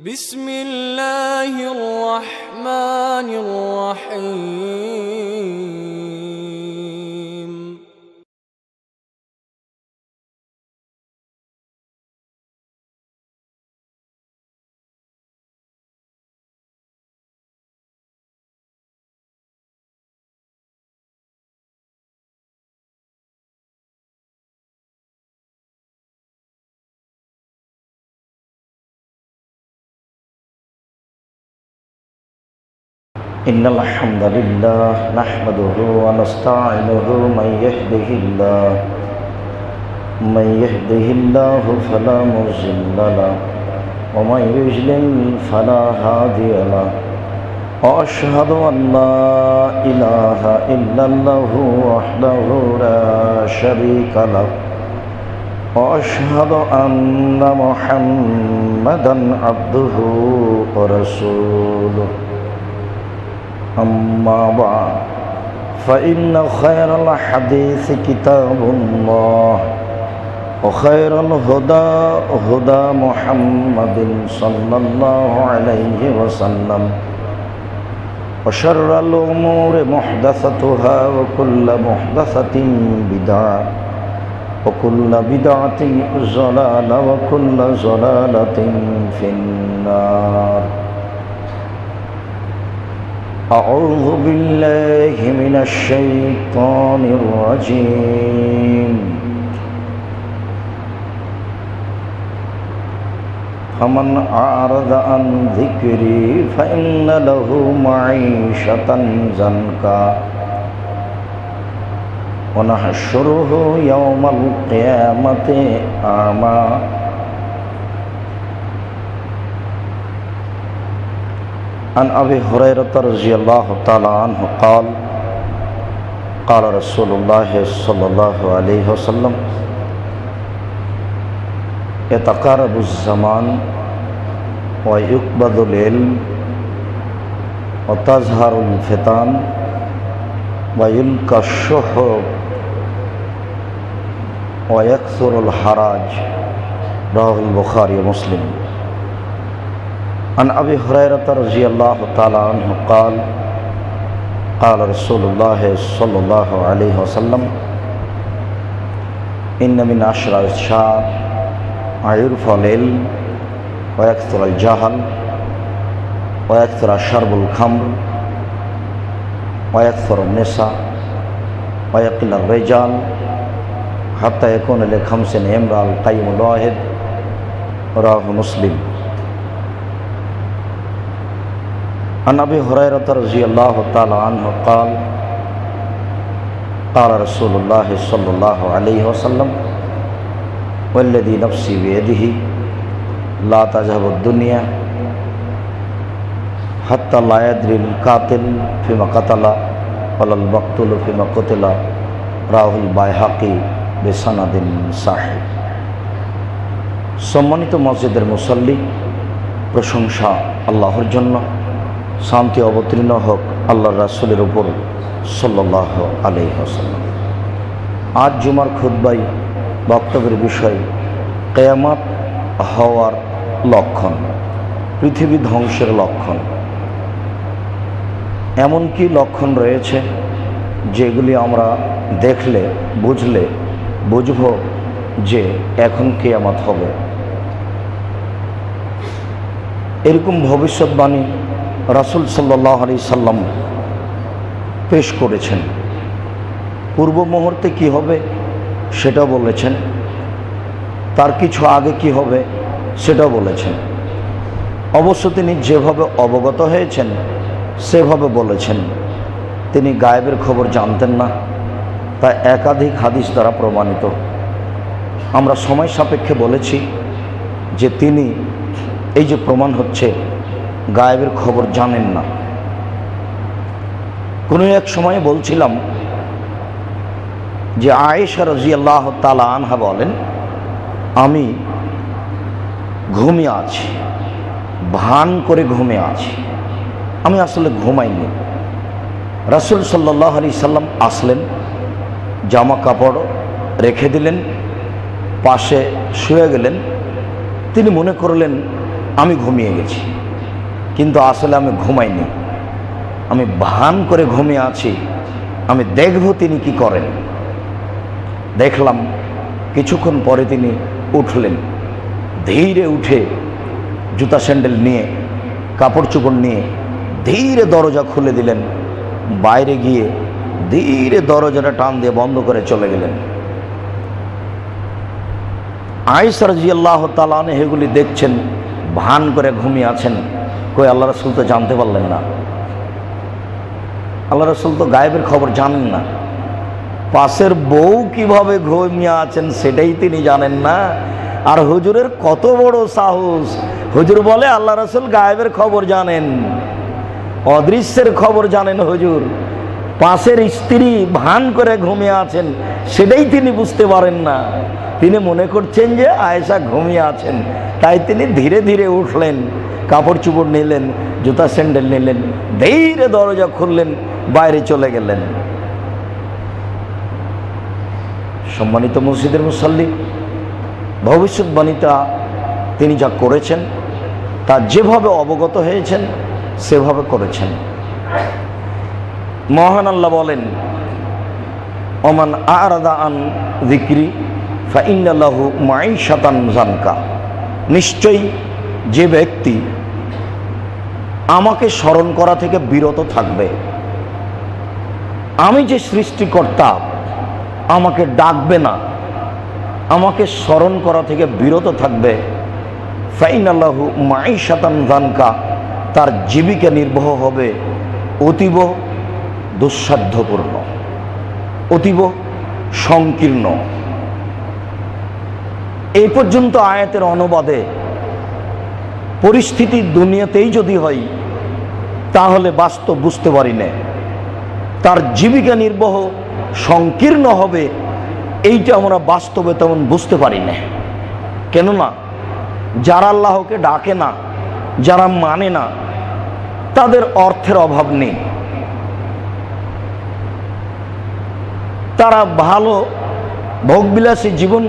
بسم الله الرحمن الرحيم إن الحمد لله نحمده ونستعينه من يهده الله فلا مضل له ومن يضلل فلا هادي له وأشهد أن لا إله إلا الله وحده لا شريك له وأشهد أن محمدا عبده ورسوله أما بعد فإن خير الحديث كتاب الله وخير الهدى هدى محمد صلى الله عليه وسلم وشر الأمور محدثتها وكل محدثة بدعة وكل بدعة ضلالة وكل ضلالة في النار. أعوذ بالله من الشيطان الرجيم. فمن أعرض عن ذكري فإن له معيشة ضنكا ونحشره يوم القيامة أعمى. عن أبي هريرة رضي الله تعالى عنه قال قال رسول الله صلى الله عليه وسلم يتقارب الزمان ويقبض العلم وتظهر الفتن ويلقى الشح ويكثر الحرج. رواه البخاري ومسلم. عن أبي هريرة رضي الله تعالى عنه قال قال رسول الله صلى الله عليه وسلم إن من أشرار الساعة يرفع العلم ويكثر الجهل ويكثر شرب الخمر ويكثر النساء ويقل الرجال حتى يكون لخمس امرأة القيم الواحد. رواه مسلم. عن أبي هريرة رضي الله تعالى عنه قال قال رسول الله صلى الله عليه وسلم والذي نفسي بيده لا تذهب الدنيا حتى لا يدري القاتل فيما قتل ولا المقتول فيما قتل. رواه البيهقي بسند صحীহ. সম্মানিত মসজিদের মুসল্লি, প্রশংসা আল্লাহর জন্য, শান্তি অবতীর্ণ হোক আল্লাহর রাসূলের উপর সাল্লাল্লাহু আলাইহি ওয়াসাল্লাম। আজ জুমার খুতবায় বক্তব্যের বিষয় কিয়ামত হওয়ার লক্ষণ, পৃথিবী ধ্বংসের লক্ষণ। এমন কি লক্ষণ রয়েছে যেগুলি আমরা দেখলে বুঝব যে এখন কিয়ামত হবে। এরকম ভবিষ্যৎবাণী রাসূল সাল্লাল্লাহু আলাইহি সাল্লাম পেশ করেছেন। পূর্ব মুহূর্তে কি হবে সেটাও বলেছেন, তার কিছু আগে কি হবে সেটাও বলেছেন। অবশ্য তিনি যেভাবে অবগত হয়েছেন সেভাবে বলেছেন। তিনি গায়েবের খবর জানতেন না, তা একাধিক হাদিস দ্বারা প্রমাণিত। আমরা সময় সাপেক্ষে বলেছি যে তিনি এই যে প্রমাণ হচ্ছে গায়েবের খবর জানেন না। কোনো এক সময়ে বলছিলাম যে আয়েশা রাদিয়াল্লাহু তাআলা আনহা বলেন, আমি ঘুমিয়ে আছি, ভান করে ঘুমিয়ে আছি, আমি আসলে ঘুমাইনি। রাসূল সাল্লাল্লাহু আলাইহি সাল্লাম আসলেন, জামা কাপড় রেখে দিলেন, পাশে শুয়ে গেলেন। তিনি মনে করলেন আমি ঘুমিয়ে গেছি, কিন্তু আসলে আমি ঘুমাইনি, আমি ভান করে ঘুমিয়ে আছি, আমি দেখব তিনি কি করেন। দেখলাম কিছুক্ষণ পরে তিনি উঠলেন, ধীরে উঠে জুতা স্যান্ডেল নিয়ে কাপড় চোপড় নিয়ে ধীরে দরজা খুলে দিলেন, বাইরে গিয়ে ধীরে দরজাটা টান দিয়ে বন্ধ করে চলে গেলেন। আয়েশা রাদিয়াল্লাহু তাআলা আনহা এগুলি দেখছেন, ভান করে ঘুমিয়ে আছেন। কই আল্লাহ রাসূল তো জানতে পারলেন না, আল্লাহ রাসূল তো গায়েবের খবর জানেন না, পাশের বউ কিভাবে ঘুমিয়ে আছেন সেটাই তিনি জানেন না। আর হুজুরের কত বড় সাহস, হুজুর বলে আল্লাহ রাসূল গায়েবের খবর জানেন, অদৃশ্যের খবর জানেন হুজুর। পাশের স্ত্রী ভান করে ঘুমিয়ে আছেন সেটাই তিনি বুঝতে পারেন না। তিনি মনে করছেন যে আয়েশা ঘুমিয়ে আছেন, তাই তিনি ধীরে ধীরে উঠলেন, কাপড় চোপড় নিলেন, জুতা স্যান্ডেল নিলেন, ধীরে দরজা খুললেন, বাইরে চলে গেলেন। সম্মানিত মসজিদের মুসাল্লি, ভবিষ্যৎবাণীটা তিনি যা করেছেন তা যেভাবে অবগত হয়েছেন সেভাবে করেছেন। মহান আল্লাহ বলেন, ওমান আরাদা আন যিকরি ফাইন্না লাহু মাঈশাতান যানকা, নিশ্চয়ই যে ব্যক্তি আমাকে স্মরণ করা থেকে বিরত থাকবে, আমি যে সৃষ্টিকর্তা আমাকে ডাকবে না, আমাকে স্মরণ করা থেকে বিরত থাকবে, ফাইন্না লাহু মাঈশাতান যানকা, তার জীবিকা নির্বাহ হবে অতীব দুঃসাধ্যপূর্ণ, অতীব সংকীর্ণ। এই পর্যন্ত আয়াতের অনুবাদে পরিস্থিতি দুনিয়াতেই যদি হয় তাহলে বাস্তব বুঝতে পারি না, তার জীবিকা নির্বাহ সংকীর্ণ হবে এইটা আমরা বাস্তবে তেমন বুঝতে পারি না। কেননা যারা আল্লাহকে ডাকে না, যারা মানে না, তাদের অর্থের অভাব নেই, তারা ভালো ভোগবিলাসী জীবন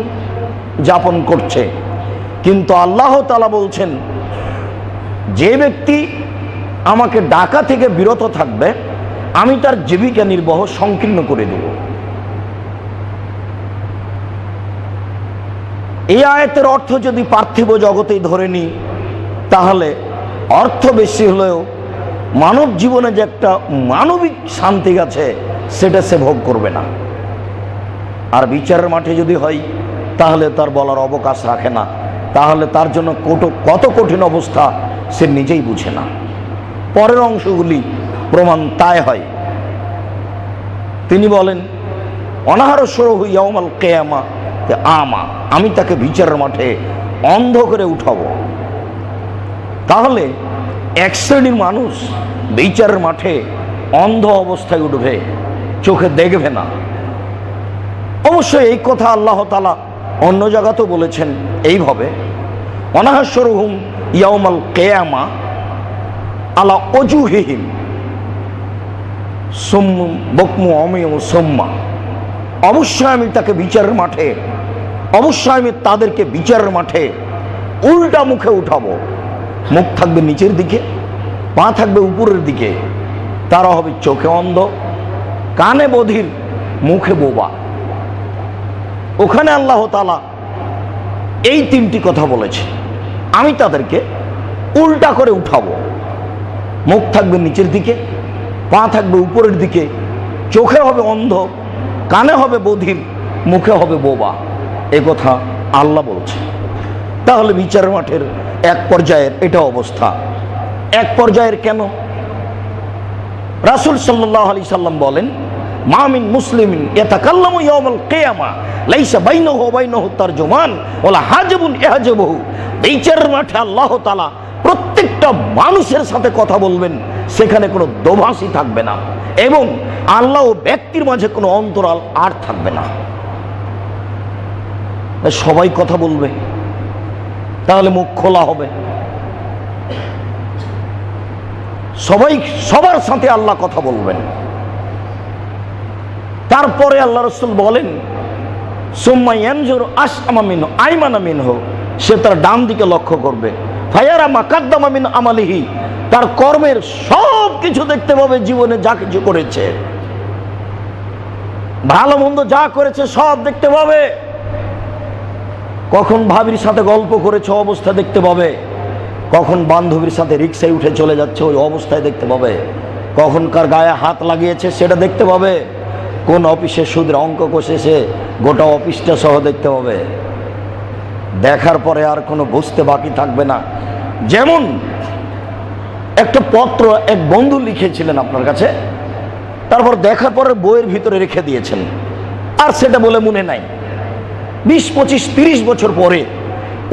যাপন করছে। কিন্তু আল্লাহ তাআলা বলছেন, যে ব্যক্তি আমাকে ডাকা থেকে বিরত থাকবে আমি তার জীবিকা নির্বাহ সংকীর্ণ করে দেব। এই আয়াতের অর্থ যদি পার্থিব জগতেই ধরে নিই তাহলে অর্থ বেশি হলেও মানব জীবনে যে একটা মানবিক শান্তি আছে সেটা সে ভোগ করবে না। আর বিচারের মাঠে যদি হয় তাহলে তার বলার অবকাশ রাখে না, তাহলে তার জন্য কত কঠিন অবস্থা সে নিজেই বুঝে না। পরের অংশগুলি প্রমাণ তাই হয়। তিনি বলেন, অনাহারস্বরহু ইয়াউমাল কিয়ামা আমা, আমি তাকে বিচারের মাঠে অন্ধ করে উঠাবো। তাহলে এক শ্রেণীর মানুষ বিচারের মাঠে অন্ধ অবস্থায় উঠবে, চোখে দেখবে না। অবশ্যই এই কথা আল্লাহ তাআলা অন্য জায়গাতেও বলেছেন এইভাবে, অনাহারস্বরহুম ইয়াউমাল কিয়ামা আলা ওজুহিহিম সুম্মু বুকমু উমিয়ু সুম্মা, অবশ্যই আমি তাকে বিচারের মাঠে, অবশ্যই আমি তাদেরকে বিচারের মাঠে উল্টা মুখে উঠাবো। মুখ থাকবে নিচের দিকে, পা থাকবে উপরের দিকে, তারা হবে চোখে অন্ধ, কানে বধির, মুখে বোবা। ওখানে আল্লাহ তাআলা এই তিনটি কথা বলেছে, আমি তাদেরকে উল্টা করে উঠাবো। মুখ থাকবে নিচের দিকে, পা থাকবে উপরের দিকে, চোখে হবে অন্ধ, কানে হবে বধির, মুখে হবে বোবা। এ কথা আল্লাহ বলছে। তাহলে বিচারের মাঠের এক পর্যায়ের এটা অবস্থা। এক পর্যায়ের কেন? রাসূল সাল্লাল্লাহু আলাইহি সাল্লাম বলেন, মা মিন মুসলিমিন ইয়াতাকাল্লামু ইয়াউমাল কিয়ামা লাইসা বাইনাহু ওয়া বাইনাহু তারজুমান ওয়ালা হাজাবুন ইয়াহজাবুহু। বিচারের মাঠে আল্লাহ তাআলা প্রত্যেকটা মানুষের সাথে কথা বলবেন, সেখানে কোনো দোভাষী থাকবে না এবং আল্লাহ ও ব্যক্তির মাঝে কোনো অন্তরাল আর থাকবে না। সবাই কথা বলবে, তাহলে মুখ খোলা হবে, সবাই সবার সাথে আল্লাহ কথা বলবেন। তারপরে আল্লাহ রাসূল বলেন, সুম্মা ইয়ানজুরু আশআমা মিনহু আইমানা মিনহু, সে তার ডান দিকে লক্ষ্য করবে, ফায়ারা মা কাদ্দামা মিন আমালিহি, তার কর্মের সব কিছু দেখতে পাবে, জীবনে যা কিছু করেছে, ভালো মন্দ যা করেছে সব দেখতে পাবে। কখন ভাবির সাথে গল্প করেছে অবস্থা দেখতে পাবে, কখন বান্ধবীর সাথে রিক্সায় উঠে চলে যাচ্ছে ওই অবস্থায় দেখতে পাবে, কখন কার গায়ে হাত লাগিয়েছে সেটা দেখতে পাবে, কোন অফিসে সুদের অঙ্ক কষেছে গোটা অফিসটা সহ দেখতে পাবে। দেখার পরে আর কোনো বুঝতে বাকি থাকবে না। যেমন একটা পত্র এক বন্ধু লিখেছিলেন আপনার কাছে, তারপর দেখার পরে বইয়ের ভিতরে রেখে দিয়েছেন, আর সেটা বলে মনে নাই। 20, 25, 30 বছর পরে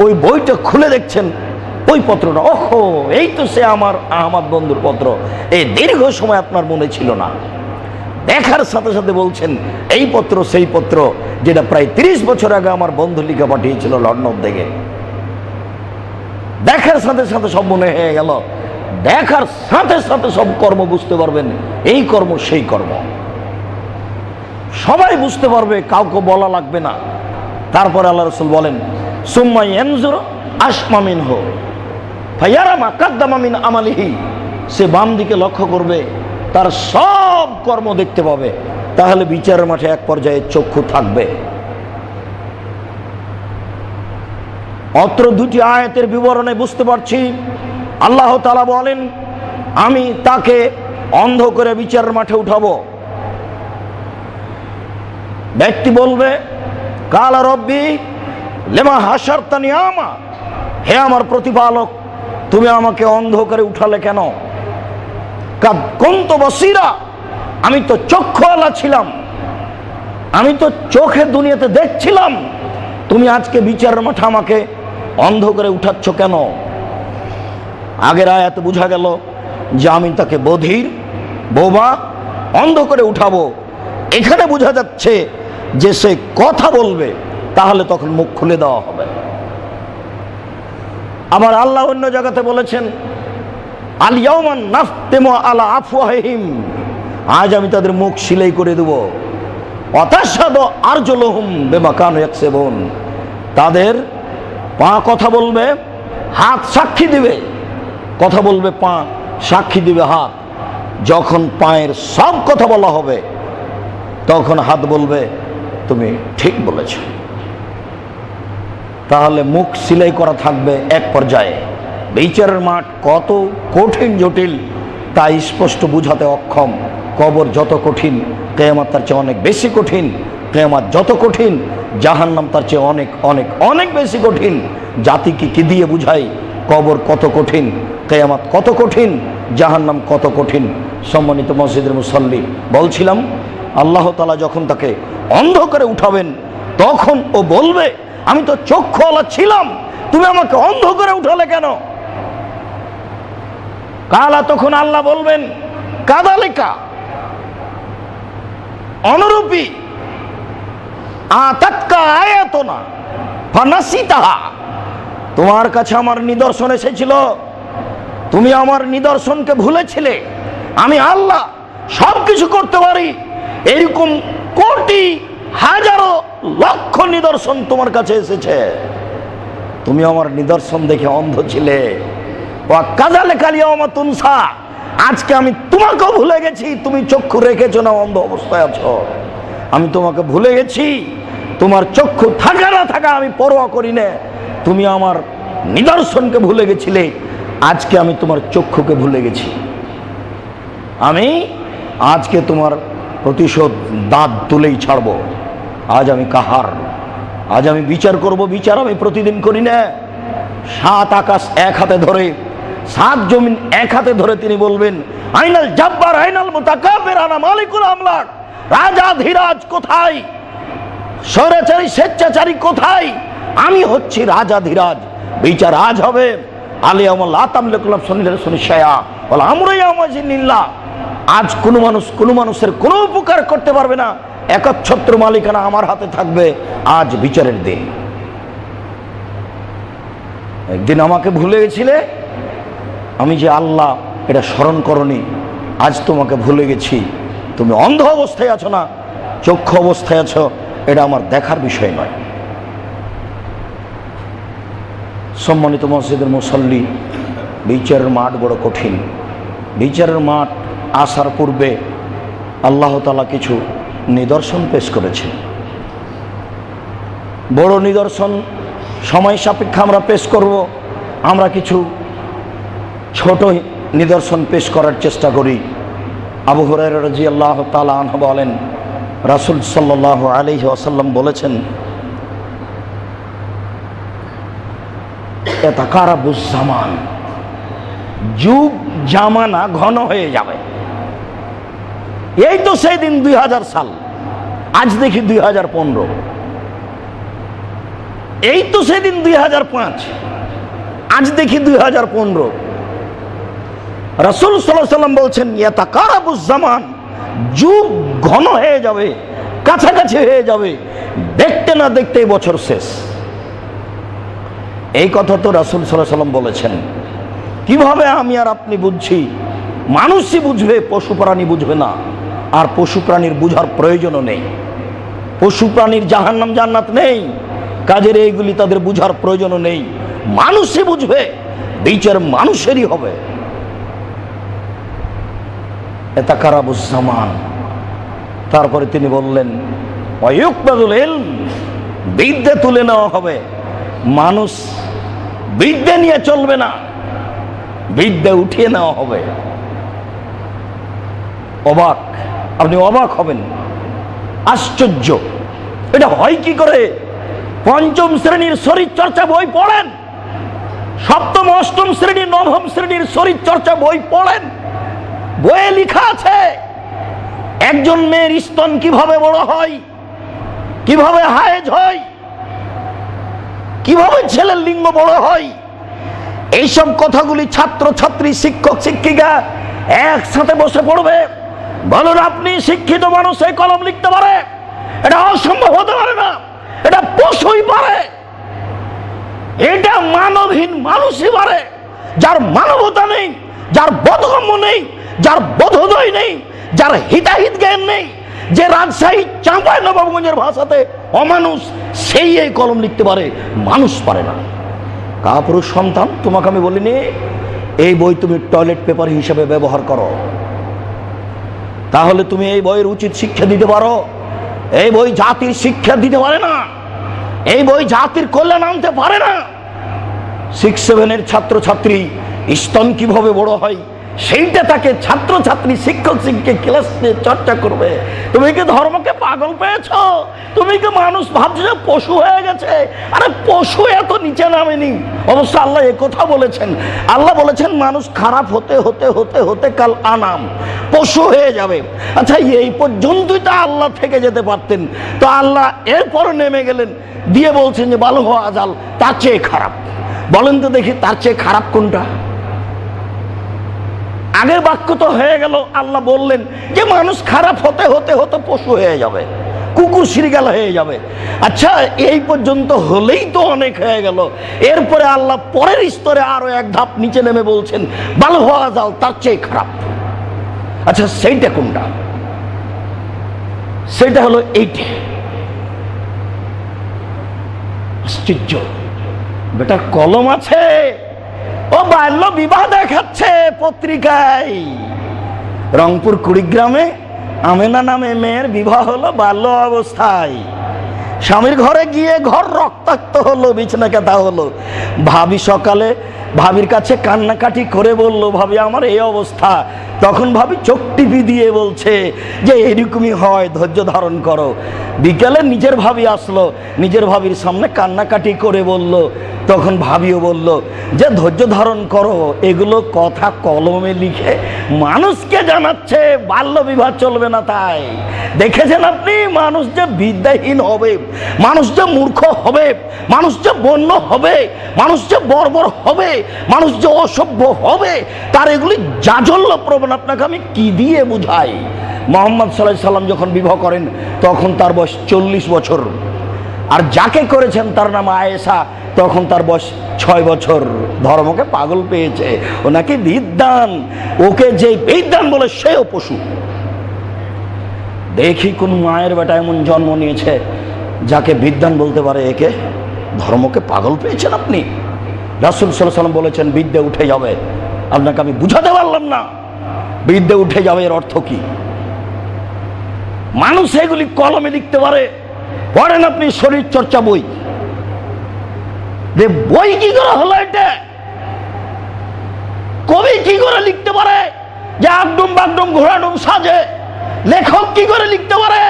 ওই বইটা খুলে দেখছেন ওই পত্রটা, ওহো এই তো সে আমার আহমদ বন্ধুর পত্র, এই দীর্ঘ সময় আপনার মনে ছিল না। দেখার সাথে সাথে বলছেন এই পত্র সেই পত্র যেটা প্রায় 30 বছর আগে আমার বন্ধু লিখে পাঠিয়েছিল লন্ডন থেকে। দেখার সাথে সাথে সব মনে হয়ে গেল, দেখার সাথে সাথে সব কর্ম বুঝতে পারবেন, এই কর্ম সেই কর্ম সবাই বুঝতে পারবে, কাউকে বলা লাগবে না। তারপরে আল্লাহ রাসূল বলেন সুম্মা ইয়ানজুর আশমা মিনহু ফায়ারা মা কাদ্দামা মিন আমালিহি, সে বাম দিকে লক্ষ্য করবে, তার সব কর্ম দেখতে পাবে, তাহলে বিচারের মাঠে এক পর্যায়ে চক্ষু থাকবে। অত্র দুটি আয়াতের বিবরণে বুঝতে পারছি আল্লাহ তাআলা বলেন আমি তাকে অন্ধ করে বিচারের মাঠে উঠাবো। ব্যক্তি বলবে কালা রব্বি লেমা হাসারতানি আমা, হে আমার প্রতিপালক তুমি আমাকে অন্ধ করে উঠালে কেন? কাদ কুনতু বসীরা, আমি তো চক্ষুওয়ালা ছিলাম, আমি তো চোখে দুনিয়াতে দেখছিলাম, তুমি আজকে বিচারের মাঠে আমাকে অন্ধ করে উঠাচ্ছ কেন? আগের আয়াতে বোঝা গেল যে আমি তাকে বধির বোবা অন্ধ করে উঠাবো। এখানে বোঝা যাচ্ছে যে সে কথা বলবে, তাহলে তখন মুখ খুলে দেওয়া হবে। আবার আল্লাহ অন্য জায়গাতে বলেছেন আল ইয়াউমা নাফতিমু আলা আফওয়াহিহিম, আজ আমি তাদের মুখ সিলাই করে দেব। ওয়াতাশহাদু আরজুলুহুম বিমা কানু ইয়াকসিবুন, তাদের পা কথা বলবে, হাত সাক্ষী দিবে। কথা বলবে পা, সাক্ষী দিবে হাত। যখন পায়ের সব কথা বলা হবে তখন হাত বলবে তুমি ঠিক বলেছ। তাহলে মুখ সিলাই করা থাকবে এক পর্যায়ে। বিচারের মাঠ কত কঠিন জটিল তা স্পষ্ট বুঝাতে অক্ষম। কবর যত কঠিন, কিয়ামত তার চেয়ে অনেক বেশি কঠিন। কিয়ামত যত কঠিন, জাহান্নাম তার চেয়ে অনেক অনেক অনেক বেশি কঠিন। জাতিকে কি দিয়ে বুঝাই কবর কত কঠিন, কিয়ামত কত কঠিন, জাহান্নাম কত কঠিন। সম্মানিত মসজিদের মুসল্লি, বলছিলাম আল্লাহ তাআলা যখন তাকে অন্ধ করে উঠাবেন তখন ও বলবে আমি তো চক্ষুওয়ালা ছিলাম, তুমি আমাকে অন্ধ করে উঠালে কেন? কালা, তখন আল্লাহ বলবেন কাদালিকা, অনুরূপী, আতাতকা আয়াতুনা ফানাসিতাহা, তোমার কাছে আমার নিদর্শন এসেছিল, তুমি আমার নিদর্শনকে ভুলেছিলে। আমি আল্লাহ সব কিছু করতে পারি, এরকম কোটি হাজারো লক্ষ নিদর্শন তোমার কাছে এসেছে, তুমি আমার নিদর্শন দেখে অন্ধ ছিলে। ওয়া কাযালিকা আল-ইয়াওমা তুনসা, আজকে আমি তোমাকেও ভুলে গেছি, তুমি চক্ষু রেখেছো না অন্ধ অবস্থায় আছো। আমি তোমাকে ভুলে গেছি, তোমার চক্ষু থাকা না থাকা আমি পরোয়া করি না। তুমি আমার নিদর্শনকে ভুলে গেছিলে, আজকে আমি তোমার চক্ষুকে ভুলে গেছি। আমি আজকে তোমার প্রতিশোধ দাঁত তুলেই ছাড়ব। আজ আমি কাহার, আজ আমি বিচার করব। বিচার আমি প্রতিদিন করি না। 7 আকাশ এক হাতে ধরে, 7 জমিন এক হাতে ধরে তিনি বলবেন আইনাল জাব্বার আইনাল মুতাকাব্বির আনা মালিকুল আমলাক, রাজা ধীরাজ কোথায়, স্বৈরাচারী স্বেচ্ছাচারী কোথায়? আমি হচ্ছি রাজা ধীরাজ। বিচার আজ হবে। আলিয়ামুল লা তামলিকু নাফসুন লিনাফসিন শাইআ ওয়াল আমরু ইয়াওমাইযিন লিল্লাহ। আজ কোনো মানুষ কোনো মানুষের কোনো উপকার করতে পারবে না, একচ্ছত্র মালিকানা আমার হাতে থাকবে। আজ বিচারের দিন। একদিন আমাকে ভুলে গেছিলে, আমি যে আল্লাহ এটা স্মরণ করনি, আজ তোমাকে ভুলে গেছি। তুমি অন্ধ অবস্থায় আছো না চক্ষু অবস্থায় আছো, এটা আমার দেখার বিষয় নয়। সম্মানিত মসজিদের মুসল্লি, বিচারের মাঠ বড় কঠিন। বিচারের মাঠ আসার পূর্বে আল্লাহ তাআলা কিছু নিদর্শন পেশ করেছেন। বড় নিদর্শন সময় সাপেক্ষে আমরা পেশ করব। আমরা কিছু ছোট নিদর্শন পেশ করার চেষ্টা করি। আবু হুরায়রা রাদিয়াল্লাহু তাআলা আনহু বলেন, রাসূল সাল্লাল্লাহু আলাইহি ওয়াসাল্লাম বলেছেন, ইয়াতাকারাবুজ জামান, যুগ জামানা ঘন হয়ে যাবে। এই তো সেই দিন 2000 সাল, আজ দেখি 2015। এই তো সেদিন 2005, আজ দেখি 2015। রাসূল সাল্লাল্লাহু আলাইহি ওয়াসাল্লাম বলছেন, ইয়াতাকারাবুজ জামান, যুগ ঘন হয়ে যাবে, কাছাকাছি হয়ে যাবে, দেখতে না দেখতেই বছর শেষ। এই কথা তো রাসূল সাল্লাল্লাহু আলাইহি ওয়াসাল্লাম বলেছেন। কিভাবে আমি আর আপনি বুঝছি? মানুষই বুঝবে, পশু প্রাণী বুঝবে না। আর পশু প্রাণীর বুঝার প্রয়োজনও নেই। পশু প্রাণীর জাহান্নাম জান্নাত নেই, কাজের এইগুলি তাদের বুঝার প্রয়োজনও নেই। মানুষই বুঝবে, বিচার মানুষেরই হবে। ইয়াতাকারাবুজ জামান। তারপরে তিনি বললেন, ওয়ায়ুকবাদুল ইলম, বিদ্যা তুলে নেওয়া হবে। মানুষ বিদ্যা নিয়ে চলবে না, বিদ্যা উঠিয়ে নেওয়া হবে। অবাক, আপনি অবাক হবেন, আশ্চর্য। এটা হয় কি করে? পঞ্চম শ্রেণীর শরীর চর্চা বই পড়েন, সপ্তম অষ্টম শ্রেণীর নবম শ্রেণীর শরীর চর্চা বই পড়েন। বইয়ে লেখা আছে একজন মেয়ের স্তন কিভাবে বড় হয়, কিভাবে হায়েজ হয়, কিভাবে ছেলের লিঙ্গ বড় হয়। এইসব কথাগুলি ছাত্র ছাত্রী, শিক্ষক শিক্ষিকা একসাথে বসে পড়বে। বলুন, আপনি শিক্ষিত মানুষ এই কলম লিখতে পারে? এটা অসম্ভব হতে পারে না। এটা পশুই পারে, এটা মানবহীন মানুষই পারে। যার মানবতা নেই, যার বোধগম্য নেই, যার বোধোদয় নেই, যার হিতাহিত জ্ঞান নেই, যে রাজশাহী চাঁপাই নবাবগঞ্জের ভাষাতে অমানুষ, সেই এই কলম লিখতে পারে, মানুষ পারে না। কাপুরুষ সন্তান, তোমাকে আমি বলিনি এই বই তুমি টয়লেট পেপার হিসেবে ব্যবহার করো, তাহলে তুমি এই বইয়ের উচিত শিক্ষা দিতে পারো। এই বই জাতির শিক্ষা দিতে পারে না, এই বই জাতির কল্যাণ আনতে পারে না। 6-7 ছাত্রছাত্রী স্তন কিভাবে বড় হয় সেইটা তাকে ছাত্রছাত্রী, শিক্ষক শিক্ষক ক্লাস নিয়ে চর্চা করবে। তুমি কি ধর্মকে পাগল পেয়েছ? তুমি কি মানুষ ভাবছো যে পশু হয়ে গেছে? আরে পশু এত নিচে নামেনি। অবশ্য আল্লাহ এ কথা বলেছেন, আল্লাহ বলেছেন মানুষ খারাপ হতে হতে হতে হতে কাল আনাম, পশু হয়ে যাবে। আচ্ছা, এই পর্যন্তই তো আল্লাহ থেকে যেতে পারতেন, তো আল্লাহ এরপর নেমে গেলেন, দিয়ে বলছেন যে বাল হওয়া আজাল, তার চেয়ে খারাপ। বলেন তো দেখি, তার চেয়ে খারাপ কোনটা? আগের বাক্য তো হয়ে গেল, আল্লাহ বললেন যে মানুষ খারাপ হতে হতে হতে পশু হয়ে যাবে, কুকুর শিরগাল হয়ে যাবে। আচ্ছা, এই পর্যন্ত হলেই তো অনেক হয়ে গেল। এরপরে আল্লাহ পরের স্তরে আরো এক ধাপ নিচে নেমে বলছেন বাল হওয়া যাও, তার চেয়ে খারাপ। আচ্ছা, সেইটা কোনটা? সেটা হলো এইটা। আশ্চর্য, বেটার কলম আছে, ও বাল্য বিবাহ দেখাচ্ছে পত্রিকায়। রংপুর কুড়িগ্রামে আমেনা নামে মেয়ের বিবাহ হলো বাল্য অবস্থায়। স্বামীর ঘরে গিয়ে ঘর রক্তাক্ত হলো, বিছানা কাটা হলো। ভাবি সকালে ভাবির কাছে কান্নাকাটি করে বলল, ভাবি আমার এই অবস্থা। তখন ভাবি চোখ টিপি দিয়ে বলছে যে এরকমই হয়, ধৈর্য ধারণ করো। বিকেলে নিজের ভাবি আসলো, নিজের ভাবির সামনে কান্নাকাটি করে বলল, তখন ভাবিও বলল যে ধৈর্য ধারণ করো। এগুলো কথা কলমে লিখে মানুষকে জানাচ্ছে বাল্য বিবাহ চলবে না। তাই দেখেছেন আপনি, মানুষ যে বিদ্যাহীন হবে, মানুষ যে মূর্খ হবে, মানুষ যে বন্য হবে, মানুষ যে বর্বর হবে, মানুষ যে অসভ্য হবে, তার এগুলি জাজল্য প্রবণ। আপনাকে আমি কি দিয়ে বুঝাই? মুহাম্মদ সাল্লাল্লাহু আলাইহি সাল্লাম যখন বিবাহ করেন তখন তার বয়স 40 বছর, আর যাকে করেছেন তার নাম আয়েশা, তখন তার বয়স 6 বছর। ধর্মকে পাগল পেয়েছে, ওনাকে বিদ্বান, ওকে যে বিদ্বান বলে সেও পশু। দেখি কোন মায়ের বেটা এমন জন্ম নিয়েছে যাকে বিদ্বান বলতে পারে। একে ধর্মকে পাগল পেয়েছেন আপনি। রাসূল সাল্লাল্লাহু আলাইহি ওয়াসাল্লাম বলেছেন বিদ্যা উঠে যাবে। আপনাকে আমি বুঝাতে পারলাম না বিদ্যা উঠে যাবে এর অর্থ কি। মানুষ এগুলি কলমে লিখতে পারে। পড়েন আপনি শরীর চর্চা বই, যে বই কি করে হলো এটা? কবি কি করে লিখতে পারে যে আগডুম বাগডুম ঘোড়াডুম সাজে? লেখক কি করে লিখতে পারে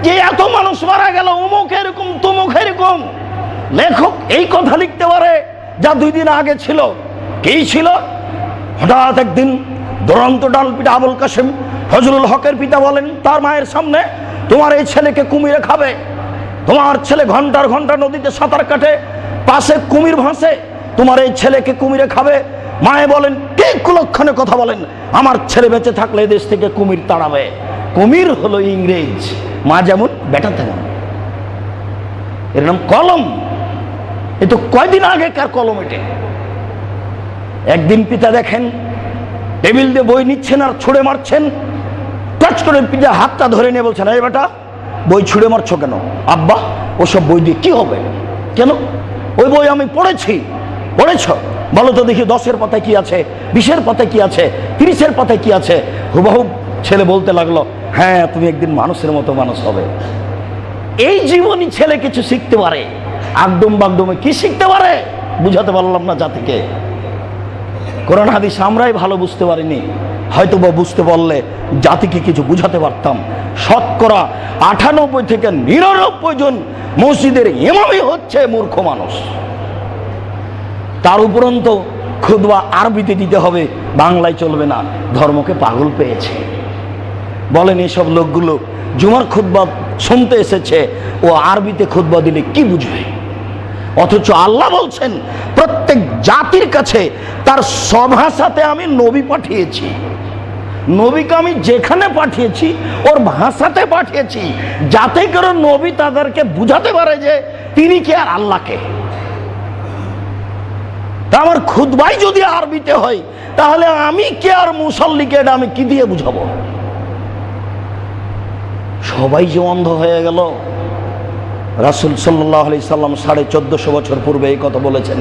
যে এত মানুষ মারা গেল, অমুক এরকম তমুক এরকম? লেখক এই কথা লিখতে পারে যা 2 দিন আগে ছিল। কি ছিল? হঠাৎ একদিন দুরন্ত ডালপিটা আবুল কাসেম ফজলুল হকের পিতা বলেন তার মায়ের সামনে, তোমার এই ছেলেকে কুমিরে খাবে। তোমার ছেলে ঘন্টার ঘন্টা নদীতে সাঁতার কাটে, পাশে কুমির ভাসে, তোমার এই ছেলেকে কুমিরে খাবে। মায়ে বলেন কে কুলক্ষণে কথা বলেন, আমার ছেলে বেঁচে থাকলে দেশ থেকে কুমির তাড়াবে। কুমির হলো ইংরেজ, মা যেমন বেটা তেমন। এর নাম কলম। এ তো কয়দিন আগেকার কলম। এটে একদিন পিতা দেখেন টেবিল দিয়ে বই নিচ্ছেন আর ছুঁড়ে মারছেন। টাচ করে পিতা হাতটা ধরে নিয়ে বলছেন, এই বেটা বই ছুঁড়ে মারছো কেন? আব্বা ওসব বই দিয়ে কি হবে? কেন? ওই বই আমি পড়েছি। পড়েছ? বলো তো দেখি 10-এর পাতায় কি আছে, 20-এর পাতায় কি আছে, 30-এর পাতায় কি আছে। হুবহু ছেলে বলতে লাগলো, হ্যাঁ তুমি একদিন মানুষের মতো মানুষ হবে। এই জীবনই ছেলে কিছু শিখতে পারে। আগডুম বাগডুমে কি শিখতে পারে বুঝাতে পারলাম না জাতিকে। কোরআন হাদিস আমরাই ভালো বুঝতে পারিনি, হয়তো বা বুঝতে পারলে জাতিকে কিছু বুঝাতে পারতাম। শতকরা 98 থেকে 99 জন মসজিদের ইমামই হচ্ছে মূর্খ মানুষ। তার উপরন্ত খুতবা আরবিতে দিতে হবে, বাংলায় চলবে না। ধর্মকে পাগল পেয়েছে। বলেন এসব লোকগুলো জুমার খুতবা শুনতে এসেছে, ও আরবিতে খুতবা দিলে কি বুঝবে? অথচ আল্লাহ বলছেন প্রত্যেক জাতির কাছে তার স্বভাষাতে আমি নবী পাঠিয়েছি। নবীকে আমি যেখানে পাঠিয়েছি ওর ভাষাতে পাঠিয়েছি, যাতে করে নবী তাদেরকে বুঝাতে পারে যে তিনি কে আর আল্লাহকে। তা আমার খুতবাই যদি আরবিতে হয়, তাহলে আমি কে আর মুসল্লিকে এটা আমি কি দিয়ে বুঝাবো? সবাই যে অন্ধ হয়ে গেল। রাসূল সাল্লাল্লাহু আলাইহি সাল্লাম 1450 বছর পূর্বে এই কথা বলেছেন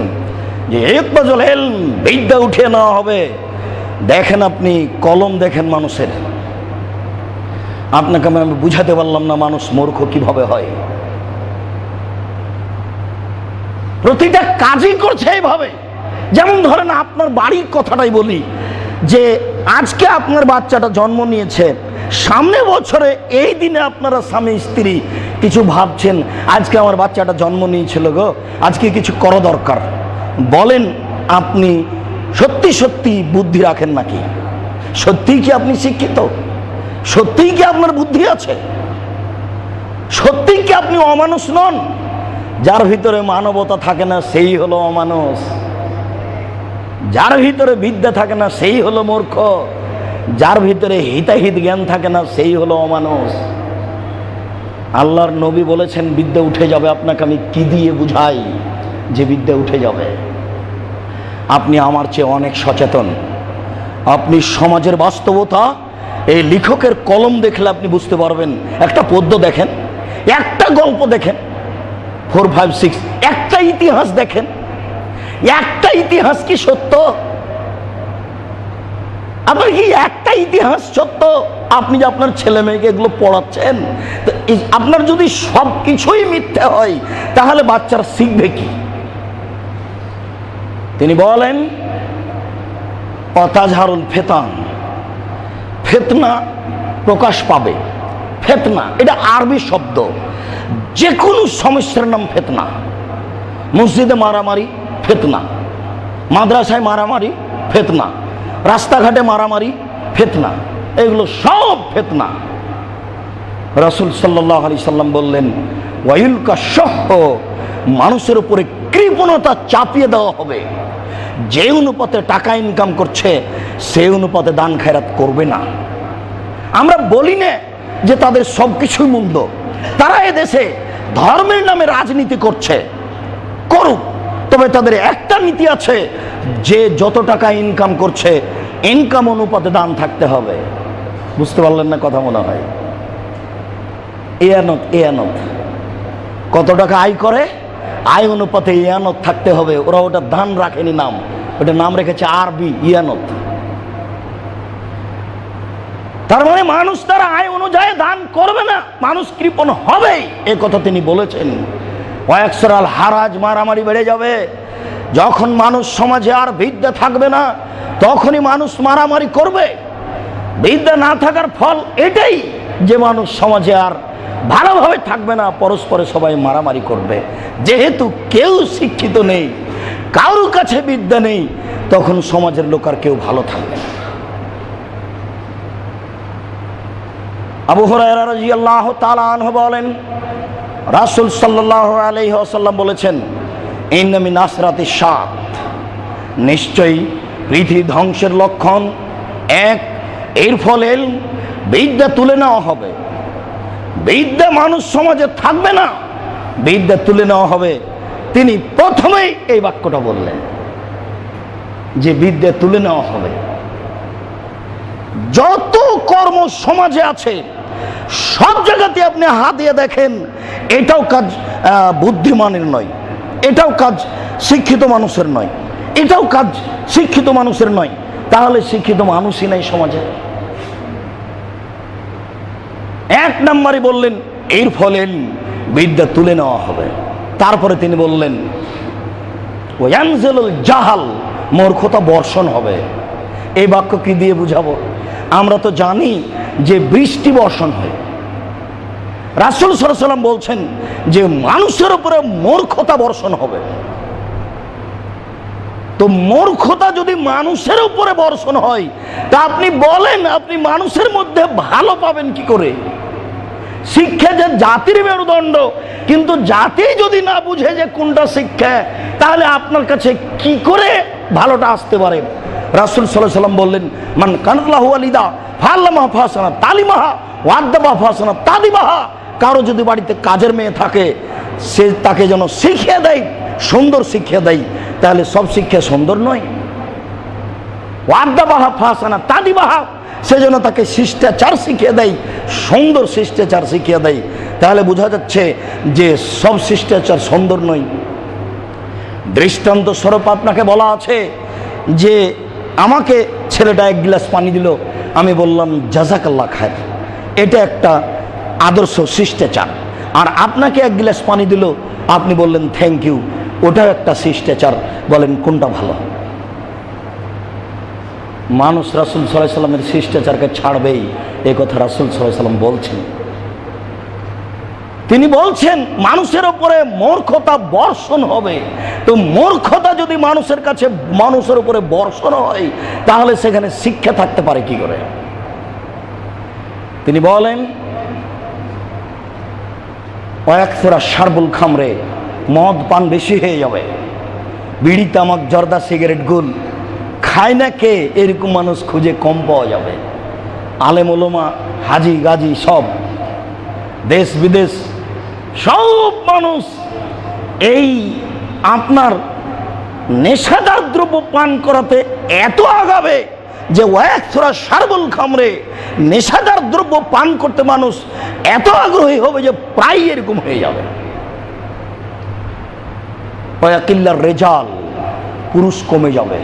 যে ইকবাজুল ইলম, বিদ্যা উঠিয়ে নেওয়া হবে। দেখেন আপনি কলম দেখেন মানুষের। আপনাকে আমি বুঝাতে পারলাম না মানুষ মূর্খ কিভাবে হয়। প্রতিটা কাজই করছে এইভাবে। যেমন ধরেন আপনার বাড়ির কথাটাই বলি, যে আজকে আপনার বাচ্চাটা জন্ম নিয়েছে, সামনে বছরে এই দিনে আপনারা স্বামী স্ত্রী কিছু ভাবছেন, আজকে আমার বাচ্চাটা জন্ম নিয়েছিল গো, আজকে কিছু করা দরকার। বলেন আপনি সত্যি সত্যি বুদ্ধি রাখেন নাকি? সত্যিই কি আপনি শিক্ষিত? সত্যিই কি আপনার বুদ্ধি আছে? সত্যিই কি আপনি অমানুষ নন? যার ভিতরে মানবতা থাকে না সেই হলো অমানুষ। যার ভিতরে বিদ্যা থাকে না সেই হলো মূর্খ। যার ভিতরে হিতাহিত জ্ঞান থাকে না সেই হলো অমানুষ। আল্লাহর নবী বলেছেন বিদ্যা উঠে যাবে। আপনাকে আমি কি দিয়ে বুঝাই যে বিদ্যা উঠে যাবে? আপনি আমার চেয়ে অনেক সচেতন। আপনি সমাজের বাস্তবতা এই লেখকের কলম দেখলে আপনি বুঝতে পারবেন। একটা পদ্য দেখেন, একটা গল্প দেখেন, 4, 5, 6, একটা ইতিহাস দেখেন। একটা ইতিহাস কি সত্য? আপনার কি একটা ইতিহাস সত্য? আপনি যে আপনার ছেলে মেয়েকে এগুলো পড়াচ্ছেন, আপনার যদি সব কিছুই মিথ্যে হয় তাহলে বাচ্চারা শিখবে কি? তিনি বলেন অতাজহারুল ফেতান, ফেতনা প্রকাশ পাবে। ফেতনা এটা আরবি শব্দ, যে কোনো সমস্যার নাম ফেতনা। মসজিদে মারামারি ফেতনা, মাদ্রাসায় মারামারি ফেতনা, রাস্তাঘাটে মারামারি ফেতনা, এগুলো সব ফেতনা। রাসূল সাল্লাল্লাহু আলাইহি সাল্লাম বললেন ওয়াইলকা শহ, মানুষের উপরে কৃপণতা চাপিয়ে দেওয়া হবে। যে অনুপাতে টাকা ইনকাম করছে সেই অনুপাতে দান খায়রাত করবে না। আমরা বলি না যে তাদের সব কিছুই মন্দ, তারা এদেশে ধর্মের নামে রাজনীতি করছে, করুক, তবে তাদের একটা নীতি আছে যে যত টাকা ইনকাম করছে ইনকাম অনুপাতে দান থাকতে হবে। বুঝতে পারলেন না কথা? মনে হয় এয়ানত কত টাকা আয় করে আয় অনুপাতে ইয়ানত থাকতে হবে। ওরা ওটা দান রাখেনি নাম, ওটা নাম রেখেছে আরবি ইয়ানত। তার মানে মানুষ তার আয় অনুযায়ী দান করবে না, মানুষ কৃপণ হবেই, এ কথা তিনি বলেছেন। ওয়াকসরাল হারাজ, মারামারি বেড়ে যাবে। যখন মানুষ সমাজে আর বিদ্যা থাকবে না, তখনই মানুষ মারামারি করবে। বিদ্যা না থাকার ফল এটাই যে মানুষ সমাজে আর ভালোভাবে থাকবে না, পরস্পরে সবাই মারামারি করবে। যেহেতু কেউ শিক্ষিত নেই, কারোর কাছে বিদ্যা নেই, তখন সমাজের লোক আর কেউ ভালো থাকবে না। আবু হুরায়রা রাদিয়াল্লাহু তাআলা আনহু বলেন, রাসূল সাল্লাল্লাহু আলাইহি ওয়াসাল্লাম বলেছেন, ইন্না মিন আসরাতিশ সাত, নিশ্চয়ই পৃথিবী ধ্বংসের লক্ষণ এক, এর ফলে বিদ্যা তুলে নেওয়া হবে। বিদ্যা মানুষ সমাজে থাকবে না, বিদ্যা তুলে নেওয়া হবে। তিনি প্রথমেই এই বাক্যটা বললেন যে বিদ্যা তুলে নেওয়া হবে। যত কর্ম সমাজে আছে সব জায়গাতে আপনি হাত দিয়ে দেখেন, এটাও কাজ বুদ্ধিমানের নয়, এটাও কাজ শিক্ষিত মানুষের নয়, এটাও কাজ শিক্ষিত মানুষের নয়। তাহলে শিক্ষিত মানুষই নাই সমাজে। এক নম্বরে বললেন এর ফলে বিদ্যা তুলে নেওয়া হবে। তারপরে তিনি বললেন ওয়ানজিলুল জাহাল, মূর্খতা বর্ষণ হবে। এই বাক্য কি দিয়ে বুঝাবো? আমরা তো জানি যে বৃষ্টি বর্ষণ হয়। রাসূল সাল্লাল্লাহু আলাইহি ওয়াসাল্লাম বলছেন যে মানুষের উপরে মূর্খতা বর্ষণ হবে। তো মূর্খতা যদি মানুষের উপরে বর্ষণ হয়, তা আপনি বলেন আপনি মানুষের মধ্যে ভালো পাবেন কি করে? শিক্ষা যে জাতির মেরুদণ্ড, কিন্তু জাতি যদি না বুঝে যে কোনটা শিক্ষা, তাহলে আপনার কাছে কি করে ভালোটা আসতে পারে? রাসূল সাল্লাল্লাহু আলাইহি ওয়াসাল্লাম বললেন, মান কানাল্লাহু ওয়ালিদা ফাআল্লামা ফাসানা তালিমাহা ওয়াদ্দাবা ফাসানা তাদিবাহা। কারো যদি বাড়িতে কাজের মেয়ে থাকে, সে তাকে যেন শিখিয়ে দেয়, সুন্দর শিক্ষা দেয়, তাহলে সব শিক্ষা সুন্দর নয়। ওয়াদ্দাবাহা ফাসানা তাদিবাহা, সে যেন তাকে শিষ্টাচার শিখিয়ে দেয়, সুন্দর শিষ্টাচার শিখিয়ে দেয়, তাহলে বোঝা যাচ্ছে যে সব শিষ্টাচার সুন্দর নয়। দৃষ্টান্ত স্বরূপ আপনাকে বলা আছে যে আমাকে ছেলেটা এক গ্লাস পানি দিল, আমি বললাম জাযাকাল্লাহ খায়র, এটা একটা আদর্শ শিষ্টাচার। আর আপনাকে এক গ্লাস পানি দিল, আপনি বললেন থ্যাংক ইউ, ওটাও একটা শিষ্টাচার। বলেন কোনটা ভালো? মানুষ রাসূল সাল্লাল্লাহু আলাইহি ওয়াসাল্লামের শিষ্টাচারকে ছাড়বেই, এই কথা রাসূল সাল্লাল্লাহু আলাইহি ওয়াসাল্লাম বলছেন। তিনি বলছেন মানুষের উপরে মূর্খতা বর্ষণ হবে। তো মূর্খতা যদি মানুষের কাছে, মানুষের উপরে বর্ষণ হয়, তাহলে সেখানে শিক্ষা থাকতে পারে কি করে? তিনি বলেন ওয়াকসুরা শারবুল খামরে, মদ পান বেশি হয়ে যাবে। বিড়ি, তামাক, জর্দা, সিগারেট, গুল খায় না কে, এরকম মানুষ খুঁজে কম পাওয়া যাবে। আলেম ওলামা, হাজি গাজি, সব দেশ বিদেশ সব মানুষ এই আপনার নেশাদার দ্রব্য পান করাতে এত আগাবে যে ওয়াকসুরা শারবুল খামরে, নেশাদার দ্রব্য পান করতে মানুষ এত আগ্রহী হবে যে প্রায় এরকম হয়ে যাবে। ওয়াকিল্লার রেজাল, পুরুষ কমে যাবে,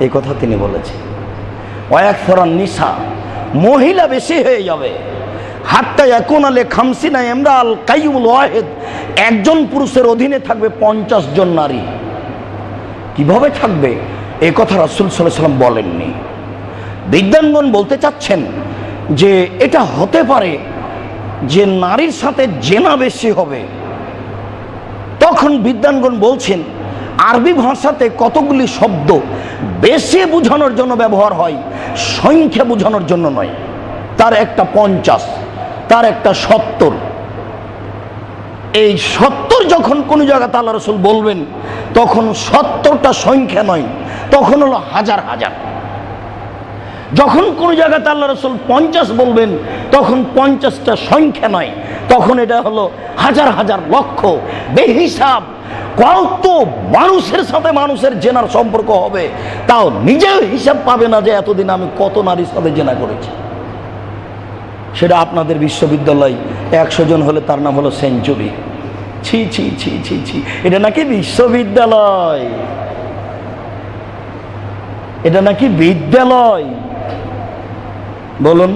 এই কথা তিনি বলেছেন। ওয়াকসুরান নিসা, মহিলা বেশি হয়ে যাবে। হাত্তা ইয়াকুনা লি খামসিনা ইমরাল কাইয়ুমুল ওয়াহিদ, একজন পুরুষের অধীনে থাকবে 50 জন নারী। কিভাবে থাকবে এই কথা রাসূল সাল্লাল্লাহু আলাইহি ওয়াসাল্লাম বলেননি। বিদ্বানগণ বলতে চাচ্ছেন যে এটা হতে পারে যে নারীর সাথে জেনা বেশি হবে। তখন বিদ্বানগণ বলছেন আরবি ভাষাতে কতগুলি শব্দ বেশি বোঝানোর জন্য ব্যবহার হয়, সংখ্যা বোঝানোর জন্য নয়। তার একটা 50, তার একটা 70। এই 70 যখন কোন জায়গাতে আল্লাহ রাসূল বলবেন, তখন 70টা সংখ্যা নয়, তখন হলো হাজার হাজার। যখন কোন জায়গাতে আল্লাহ রাসূল 50 বলবেন, তখন 50টা সংখ্যা নয়, তখন এটা হলো হাজার হাজার, লক্ষ, বেহিসাব। কত মানুষের সাথে মানুষের জেনার সম্পর্ক হবে, তাও নিজেও হিসাব পাবে না যে এতদিন আমি কত নারীর সাথে জেনা করেছি। সেটা আপনাদের বিশ্ববিদ্যালয় 100 জন হলে তার নাম হলো সেঞ্চুরি। ছি ছি ছি ছি ছি, এটা নাকি বিশ্ববিদ্যালয়, এটা নাকি বিদ্যালয়। বলুন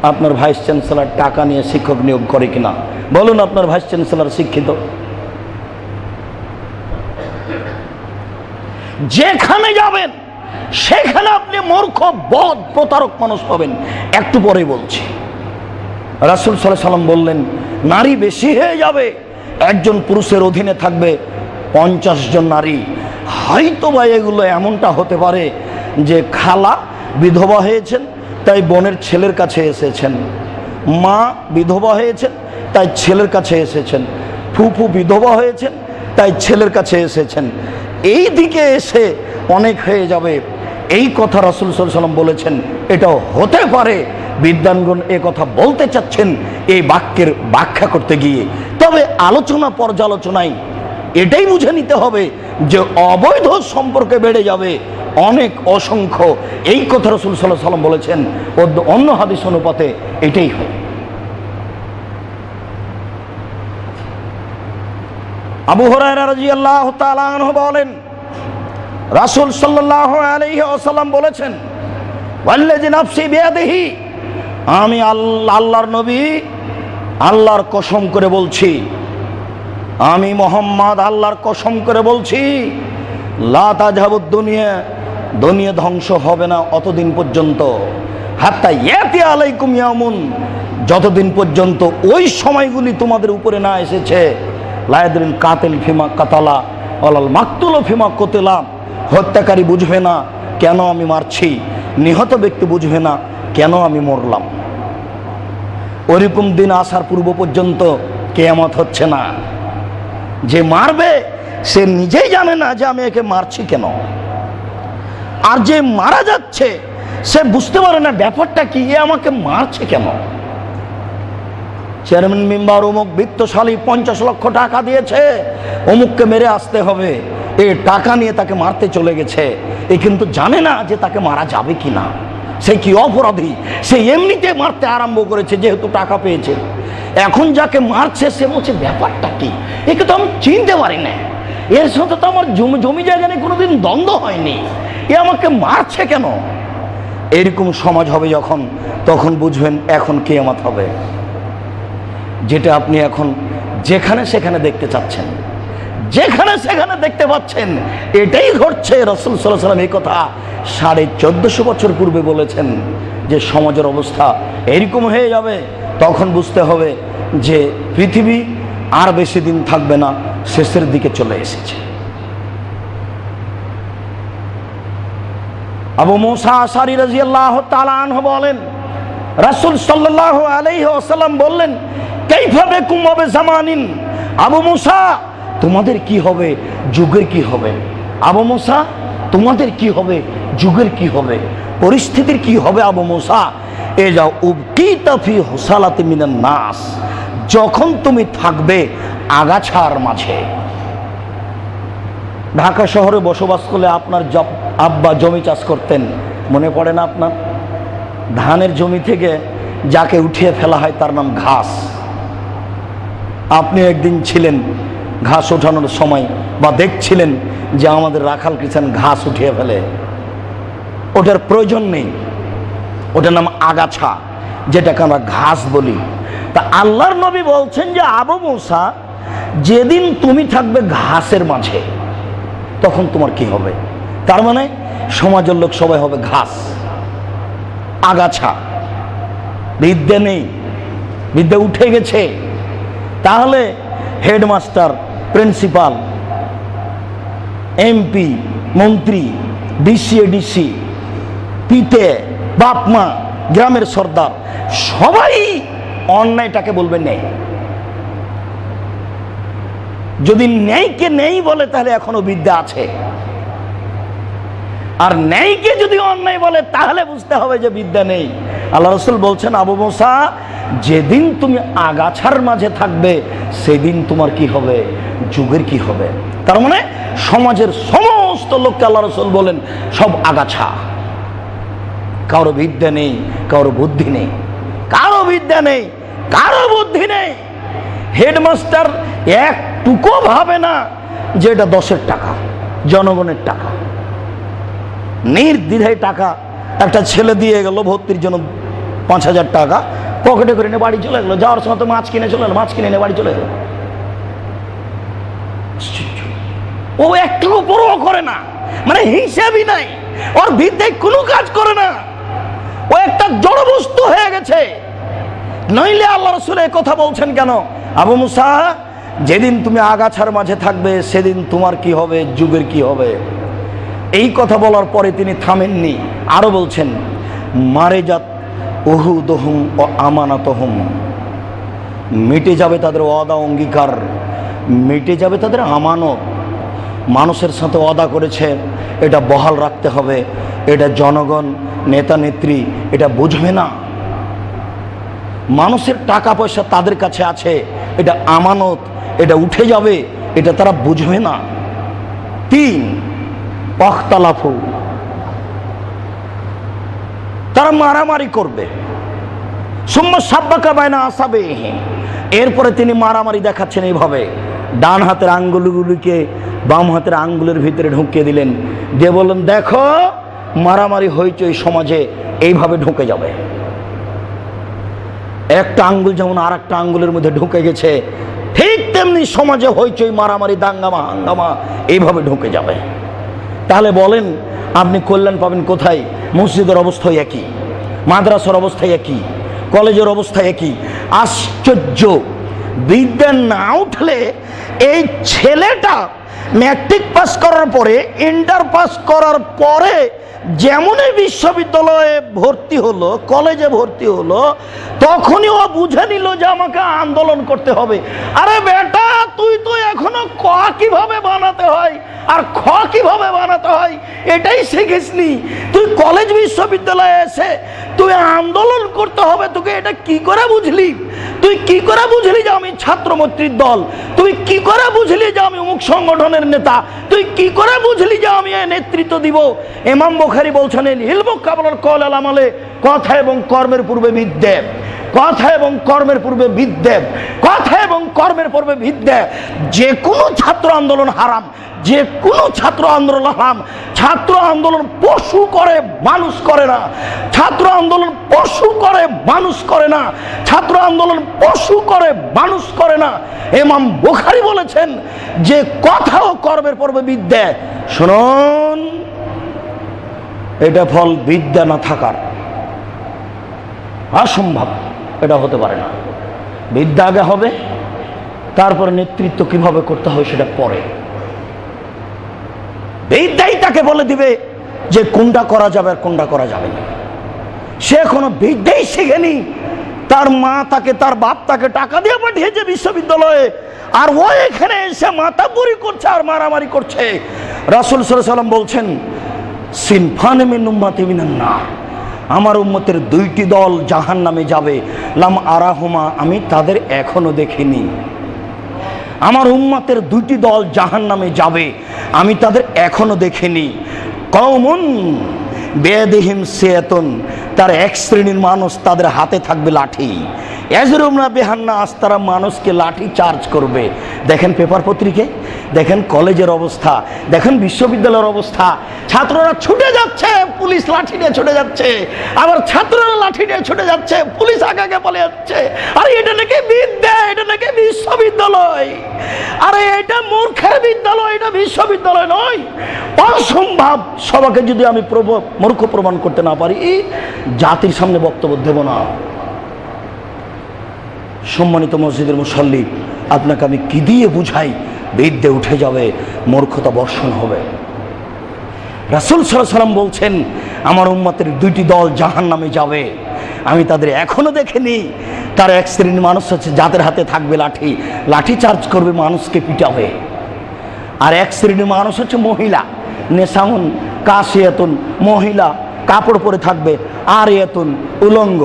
আপনার ভাইস চ্যান্সেলর টাকা নিয়ে শিক্ষক নিয়োগ করে কিনা? বলুন আপনার ভাইস চ্যান্সেলর শিক্ষিত? যেখানে যাবেন সেখানে আপনি মূর্খ, বদ, প্রতারক মানুষ পাবেন। একটু পরেই বলছি। রাসূল সাল্লাল্লাহু আলাইহি সাল্লাম বললেন, নারী বেশি হয়ে যাবে, একজন পুরুষের অধীনে থাকবে 50 জন নারী। হয়তো বা এগুলো এমনটা হতে পারে যে খালা বিধবা হয়েছেন তাই বোনের ছেলের কাছে এসেছেন, মা বিধবা হয়েছেন তাই ছেলের কাছে এসেছেন, ফুফু বিধবা হয়েছেন তাই ছেলের কাছে এসেছেন। এই দিকে এসে অনেক হয়ে যাবে, এই কথা রাসূল সাল্লাল্লাহু আলাইহি সাল্লাম বলেছেন। এটাও হতে পারে বিদ্বানগণ এ কথা বলতে চাচ্ছেন এই বাক্যের ব্যাখ্যা করতে গিয়ে। তবে আলোচনা পর্যালোচনায় এটাই বুঝে নিতে হবে যে অবৈধ সম্পর্কে বেড়ে যাবে অনেক, অসংখ্য। এই কথা রাসূল সাল্লাল্লাহু আলাইহি সাল্লাম বলেছেন। অন্য হাদিস অনুপাতে এটাই হয়। আবু হুরায়রা রাদিয়াল্লাহু তাআলা আনহু বলেন, রাসূল সাল্লাল্লাহু আলাইহি ওয়াসাল্লাম বলেছেন, ওয়াল্লাযী নাফসি বিয়াদিহি, আমি আল্লাহর নবী আল্লাহর কসম করে বলছি, আমি মুহাম্মদ আল্লাহর কসম করে বলছি, লা তাযহাবুদ দুনিয়া, দুনিয়া ধ্বংস হবে না অতদিন পর্যন্ত, হাত্তা ইয়াতি আলাইকুম ইয়ামুন, যতদিন পর্যন্ত ওই সময়গুলি তোমাদের উপরে না এসেছে, লা ইয়াদরিল কাতিল ফিমা কাতালা ওয়ালাল মাকতুলু ফিমা কুতিলা, হত্যাকারী বুঝবে না কেন আমি মারছি, নিহত ব্যক্তি বুঝবে না কেন আমি মরলাম। ওরকম দিন আসার পূর্ব পর্যন্ত কিয়ামত হচ্ছে না। যে মারবে সে নিজেই জানে না যে আমি একে মারছি কেন, আর যে মারা যাচ্ছে সে বুঝতে পারে না ব্যাপারটা কি, এ আমাকে মারছে কেন। চেয়ারম্যান মেম্বার অমুক বিত্তশালী 50 লক্ষ টাকা দিয়েছে, অমুককে মেরে আসতে হবে, এই টাকা নিয়ে তাকে মারতে চলে গেছে। এ কিন্তু জানে না যে তাকে মারা যাবে কি না, সে কি অপরাধী, সে এমনিতে মারতে আরম্ভ করেছে যেহেতু টাকা পেয়েছে। এখন যাকে মারছে সে বলছে ব্যাপারটা কি, একে তো আমি চিনতে পারি না, এর সাথে তো আমার জমি জায়গা নিয়ে কোনোদিন দ্বন্দ্ব হয়নি, এ আমাকে মারছে কেন। এরকম সমাজ হবে যখন, তখন বুঝবেন এখন কিয়ামত হবে। যেটা আপনি এখন যেখানে সেখানে দেখতে চাচ্ছেন, যেখানে সেখানে দেখতে পাচ্ছেন, এটাই ঘটছে। রাসূল সাল্লাল্লাহু আলাইহি সাল্লাম এই কথা 1450 বছর পূর্বে বলেছেন যে সমাজের অবস্থা এরকম হয়ে যাবে। তখন বুঝতে হবে যে পৃথিবী আর বেশি দিন থাকবে না, শেষের দিকে চলে এসেছে। আবু মুসা আশআরী রাদিয়াল্লাহু তাআলা আনহু বলেন, রাসূল সাল্লাল্লাহু আলাইহি ওয়াসাল্লাম বললেন, কাইফা বিকুম ওয়া বিজামানিন, আবু মুসা তোমাদের কি হবে, যুগের কি হবে। আবু মুসা তোমাদের কি হবে, যুগের কি হবে, পরিস্থিতির কি হবে। আবু মুসা এ যাও উবকিতা ফি হুসালাতি মিনান নাস, যখন তুমি থাকবে আগাছার মাঝে। ঢাকা শহরে বসবাস করলে আপনার আব্বা জমি চাষ করতেন, মনে পড়ে না আপনার? ধানের জমি থেকে যাকে উঠিয়ে ফেলা হয় তার নাম ঘাস। আপনি একদিন ছিলেন ঘাস ওঠানোর সময়, বা দেখছিলেন যে আমাদের রাখাল কৃষাণ ঘাস উঠিয়ে ফেলে, ওটার প্রয়োজন নেই, ওটার নাম আগাছা, যেটাকে আমরা ঘাস বলি। তা আল্লাহর নবী বলছেন যে আবু মুসা যেদিন তুমি থাকবে ঘাসের মাঝে তখন তোমার কি হবে। তার মানে সমাজের লোক সবাই হবে ঘাস, আগাছা, বিদ্যা নেই, বিদ্যা উঠে গেছে। তাহলে হেডমাস্টার, প্রিন্সিপাল, এমপি, মন্ত্রী, ডিসি, এডিসি, পিতে, বাপ মা, গ্রামের সর্দার সবাই অন্যায়টাকে বলবে নেই। যদি ন্যায়কে নেই বলে তাহলে এখনো বিদ্যা আছে, আর ন্যায়কে যদি অন্যায় বলে তাহলে বুঝতে হবে যে বিদ্যা নেই। আল্লাহ রাসূল বলছেন, আবু মুসা যেদিন তুমি আগাছার মাঝে থাকবে সেদিন তোমার কি হবে, যুগের কি হবে। তার মানে সমাজের সমস্ত লোককে আল্লাহ রাসূল বলেন সব আগাছা, কারো বিদ্যা নেই, কারো বুদ্ধি নেই, কারো বিদ্যা নেই, কারো বুদ্ধি নেই। হেডমাস্টার একটুকু ভাবে না যে এটা 10-এর টাকা, জনগণের টাকা। নির্দ্বিধায় টাকা একটা ছেলে দিয়ে গেল ভর্তির জন্য 5,000 টাকা পকেটে করে নিয়ে বাড়ি চলে গেলো। যাওয়ার সময় তো মাছ কিনে চলে গেলো, মাছ কিনে নিয়ে বাড়ি চলে গেলো। ও একটুকু পরোয়া করে না, মানে হিসাবই নাই, ওর বিদ্যায় কোনো কাজ করে না। ও একটা জড় বস্তু হয়ে গেছে। নইলে আল্লাহ রাসূল এই কথা বলছেন কেন? আবু মুসা, যেদিন তুমি আগাছার মাঝে থাকবে সেদিন তোমার কি হবে, যুগের কি হবে। এই কথা বলার পরে তিনি থামেননি, আরো বলছেন, মারে যাত উহুদহুম ও আমানাতহুম, মিটে যাবে তাদের ওয়াদা অঙ্গীকার, মিটে যাবে তাদের আমানত। মানুষের সাথে ওয়াদা করেছে, এটা বহাল রাখতে হবে, এটা জনগণ, নেতা নেত্রী এটা বুঝবে না। মানুষের টাকা পয়সা তাদের কাছে আছে, এটা আমানত, এটা উঠে যাবে, এটা তারা বুঝবে না। 3, অখতালাফু, তারা মারামারি করবে। সুম্মা সাব্বাকা বাইনা আসাবিহি, এরপরে তিনি মারামারি দেখাচ্ছেন এইভাবে, ডান হাতের আঙ্গুলগুলিকে বাম হাতের আঙ্গুলের ভিতরে ঢুকিয়ে দিলেন, দিয়ে বললেন, দেখো মারামারি হইচই সমাজে এইভাবে ঢুকে যাবে। একটা আঙ্গুল যেমন আর একটা আঙ্গুলের মধ্যে ঢুকে গেছে, ঠিক তেমনি সমাজে হইচই, মারামারি, দাঙ্গামা, হাঙ্গামা এইভাবে ঢুকে যাবে। তাহলে বলেন আপনি কল্যাণ পাবেন কোথায়? মসজিদের অবস্থা একই, মাদ্রাসার অবস্থা একই, কলেজের অবস্থা একই। আশ্চর্য, বিদ্যা না উঠলে এই ছেলেটা ম্যাট্রিক পাস করার পরে, ইন্টার পাস করার পরে যেমনই বিশ্ববিদ্যালয়ে ভর্তি হলো, কলেজে ভর্তি হলো, তখনই ও বুঝে নিল যে আমাকে আন্দোলন করতে হবে। আরে বেটা, তুই তো এখনো ক কিভাবে বানাতে হয় আর খ কিভাবে বানাতে হয় এটাই শিখিসনি। তুই কলেজ বিশ্ববিদ্যালয়ে এসে তুই আন্দোলন করতে হবে, তোকে এটা কি করে বুঝলি? তুই কি করে বুঝলি যে আমি ছাত্রমৈত্রীর দল? তুই কি করে বুঝলি যে আমি অমুক সংগঠনের নেতা? তুই কি করে বুঝলি যে আমি নেতৃত্ব দিব? ইমাম বুখারী বলছেন, ইলমু কাবলাল কওল আল আমালে, কথা এবং কর্মের পূর্বে বিদ্যা, কথা এবং কর্মের পূর্বে বিদ্যা, কথা এবং কর্মের পূর্বে বিদ্যা। যে কোনো ছাত্র আন্দোলন হারাম, যে কোনো ছাত্র আন্দোলন হারাম। ছাত্র আন্দোলন পশু করে, মানুষ করে না। ছাত্র আন্দোলন পশু করে, মানুষ করে না। ছাত্র আন্দোলন পশু করে, মানুষ করে না। ইমাম বুখারী বলেছেন যে কথা ও কর্মের পূর্বে বিদ্যা। শুনুন, এটা ফল বিদ্যা না থাকার, অসম্ভব, এটা হতে পারে না। বিদ্যা আগে হবে, তারপর নেতৃত্ব কিভাবে করতে হয় সেটা পরে। বিদ্যাই তাকে বলে দিবে যে কোনটা করা যাবে আর কোনটা করা যাবে না। সে কোনো বিদ্যাই শিখেনি, তার মা তাকে, তার বাপ তাকে টাকা দিয়ে পাঠিয়েছে বিশ্ববিদ্যালয়ে, আর ও এখানে এসে মাতাবুরি করছে আর মারামারি করছে। রাসূল সাল্লাল্লাহু আলাইহি ওয়াসাল্লাম বলছেন, সিনফান মিন উম্মতি মিনান নার, আমার উম্মতের 2টি দল জাহান্নামে যাবে, লাম আরাহুমা, আমি তাদের এখনো দেখিনি। আমার উম্মতের 2টি দল জাহান্নামে যাবে, আমি তাদের এখনো দেখিনি। কওমুন বিয়াদিহিম সিয়াতুন, তার এক শ্রেণীর মানুষ, তাদের হাতে থাকবে লাঠি, ইয়াজরুমনা বিহান্নাস, তারা মানুষকে লাঠি চার্জ করবে। দেখেন পেপার পত্রিকায়, দেখেন কলেজের অবস্থা, দেখেন বিশ্ববিদ্যালয়ের অবস্থা। ছাত্ররা ছুটে যাচ্ছে, পুলিশ লাঠি নিয়ে ছুটে যাচ্ছে, আবার ছাত্ররা লাঠি নিয়ে ছুটে যাচ্ছে, পুলিশ আগে আগে বলে যাচ্ছে। আরে এটা নাকি বিদ্যা, এটা নাকি বিশ্ববিদ্যালয়। আরে এটা মূর্খের বিদ্যালয়, এটা বিশ্ববিদ্যালয় নয়। অসম্ভব। সবাইকে যদি আমি মূর্খ প্রমাণ করতে না পারি, জাতির সামনে বক্তব্য দেব না। সম্মানিত মসজিদের মুসল্লি, আপনাকে আমি কি দিয়ে বুঝাই বিদ্যে উঠে যাবে, মূর্খতা বর্ষণ হবে? রাসূল সাল্লাল্লাহু আলাইহি ওয়াসাল্লাম বলছেন, আমার উম্মতের 2টি দল জাহান্নামে যাবে, আমি তাদের এখনো দেখিনি। তার এক শ্রেণীর মানুষ হচ্ছে যাদের হাতে থাকবে লাঠি, লাঠি চার্জ করবে, মানুষকে পিটাবে। আর এক শ্রেণীর মানুষ হচ্ছে মহিলা, নেশাউন কাসিয়াতুন, মহিলা কাপড় পরে থাকবে, আর এতুন উলঙ্গ,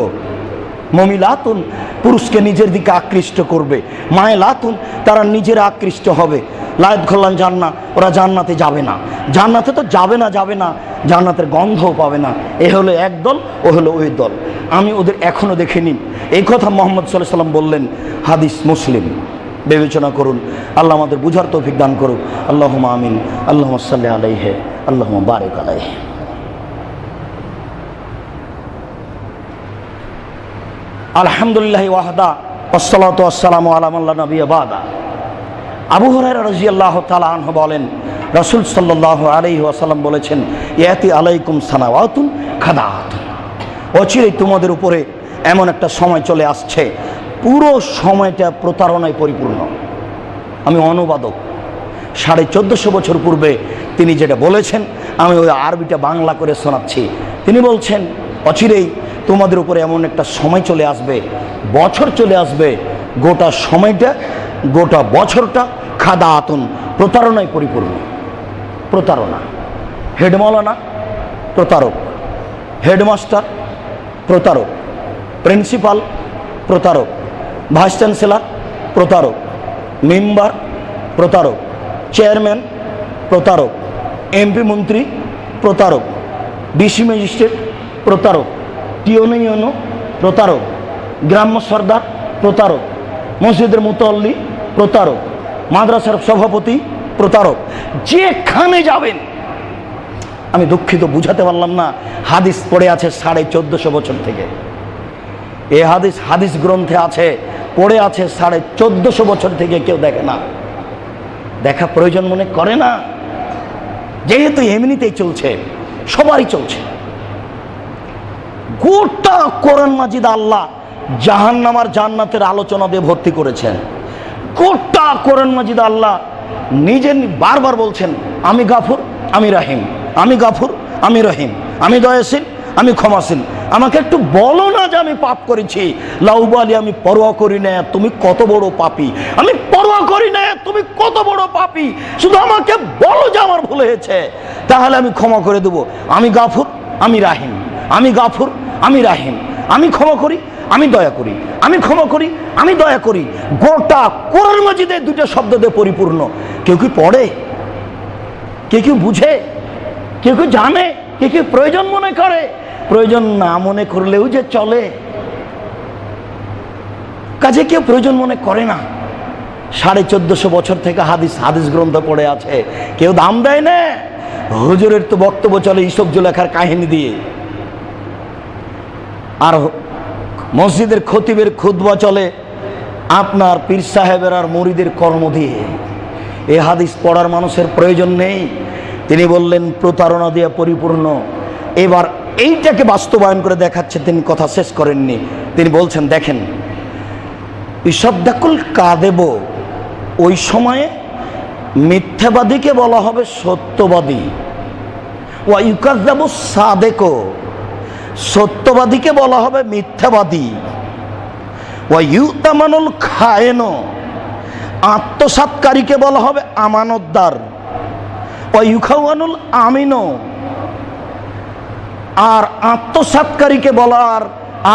মমিলাতুন, পুরুষকে নিজের দিকে আকৃষ্ট করবে, মায়লাতুন, তারা নিজেরা আকৃষ্ট হবে। লায়েদ খোল্লান জান্নাত, ওরা জান্নাতে যাবে না। জান্নাতে তো যাবে না, যাবে না, জান্নাতের গন্ধও পাবে না। এ হলো এক দল, ও হলো ওই দল, আমি ওদের এখনো দেখিনি। এই কথা মুহাম্মদ সাল্লাল্লাহু আলাইহি ওয়াসাল্লাম বললেন, হাদিস মুসলিম। বিবেচনা করুন। আল্লাহ আমাদের বুঝার তৌফিক দান করুন। আল্লাহুম্মা আমিন। আল্লাহুম্মা সাল্লি আলাইহি, আল্লাহুম্মা বারিক আলাইহি। আলহামদুলিল্লাহ ওয়াহদা ওয়াসসালাতু ওয়াসসালামু আলা মান লা নাবিয়্যা বাদা। আবু হুরায়রা রাদিয়াল্লাহু তাআলা আনহু বলেন, রাসূল সাল্লাল্লাহু আলাইহি ওয়াসাল্লাম বলেছেন, ইয়াতি আলাইকুম সানাওয়াতুন খাদাআতুন, অচিরেই তোমাদের উপরে এমন একটা সময় চলে আসছে, পুরো সময়টা প্রতারণায় পরিপূর্ণ। আমি অনুবাদক, 1450 বছর পূর্বে তিনি যেটা বলেছেন আমি ওই আরবিটা বাংলা করে শোনাচ্ছি। তিনি বলছেন, অচিরেই তোমাদের উপরে এমন একটা সময় চলে আসবে, বছর চলে আসবে, গোটা সময়টা, গোটা বছরটা খাদাআতুন, প্রতারণায় পরিপূর্ণ। প্রতারণা, হেড মাওলানা প্রতারক, হেডমাস্টার প্রতারক, প্রিন্সিপাল প্রতারক, ভাইস চ্যান্সেলর প্রতারক, মেম্বার প্রতারক, চেয়ারম্যান প্রতারক, এমপি মন্ত্রী প্রতারক, ডিসি ম্যাজিস্ট্রেট প্রতারক, টিওনিয়নো প্রতারক, গ্রাম্য সর্দার প্রতারক, মসজিদের মুতল্লি প্রতারক, মাদ্রাসার সভাপতি প্রতারক। যেখানে যাবেন, আমি দুঃখিত বুঝাতে পারলাম না, হাদিস পড়ে আছে 1450 বছর থেকে। এই হাদিস গ্রন্থে আছে, পড়ে আছে 1450 বছর থেকে। কেউ দেখে না, দেখা প্রয়োজন মনে করে না, যেহেতু এমনিতেই চলছে, সবারই চলছে। গোটা কোরআন মাজিদ আল্লাহ জাহান্নাম আর জান্নাতের আলোচনা দিয়ে ভর্তি করেছেন। গোটা কোরআন মাজিদ আল্লাহ নিজে বারবার বলছেন, আমি গাফুর, আমি রাহিম, আমি গাফুর, আমি রহিম, আমি দয়াশীল, আমি ক্ষমাশীল। আমাকে একটু বলো না যে আমি পাপ করেছি, লাউবালি, আমি পরোয়া করি না তুমি কত বড় পাপী, আমি পরোয়া করি না তুমি কত বড় পাপী, শুধু আমাকে বলো যে আমার ভুল হয়েছে, তাহলে আমি ক্ষমা করে দেবো। আমি গাফুর, আমি রাহিম, আমি গাফুর, আমি রাহিম, আমি ক্ষমা করি, আমি দয়া করি, আমি ক্ষমা করি, আমি দয়া করি। গোটা কোরআন মাজিদে দুটো শব্দ দিয়ে পরিপূর্ণ। কেউ কি পড়ে, কেউ কেউ বুঝে, কেউ কেউ জানে, কেউ কেউ প্রয়োজন মনে করে। প্রয়োজন না মনে করলেও যে চলে, কাজে কেউ প্রয়োজন মনে করে না। 1450 বছর থেকে হাদিস গ্রন্থ পড়ে আছে, কেউ দাম দেয় না। হুজুরের তো বক্তব্য চলে ইসব জুলেখার কাহিনী দিয়ে, আর মসজিদের খতিবের খুতবা চলে আপনার পীর সাহেবের আর মুরিদের কর্ম দিয়ে। এই হাদিস পড়ার মানুষের প্রয়োজন নেই। তিনি বললেন প্রতারণা দিয়ে পরিপূর্ণ। এবার এইটাকে বাস্তবায়ন করে দেখাচ্ছে। তিনি কথা শেষ করেননি, তিনি বলছেন, দেখেন, ইসবদাকুল কাদেব, ওই সময়ে মিথ্যাবাদীকে বলা হবে সত্যবাদী। ওয়া ইউকাযযাবু সাদেকো, সত্যবাদীকে বলা হবে মিথ্যাবাদী। ওয়া ইউতামানুল খায়েনো, আত্মসাৎকারীকে বলা হবে আমানতদার। ওয়া ইউখাওয়ানুল আমিনো, আর আত্মসাৎকারীকে বলার,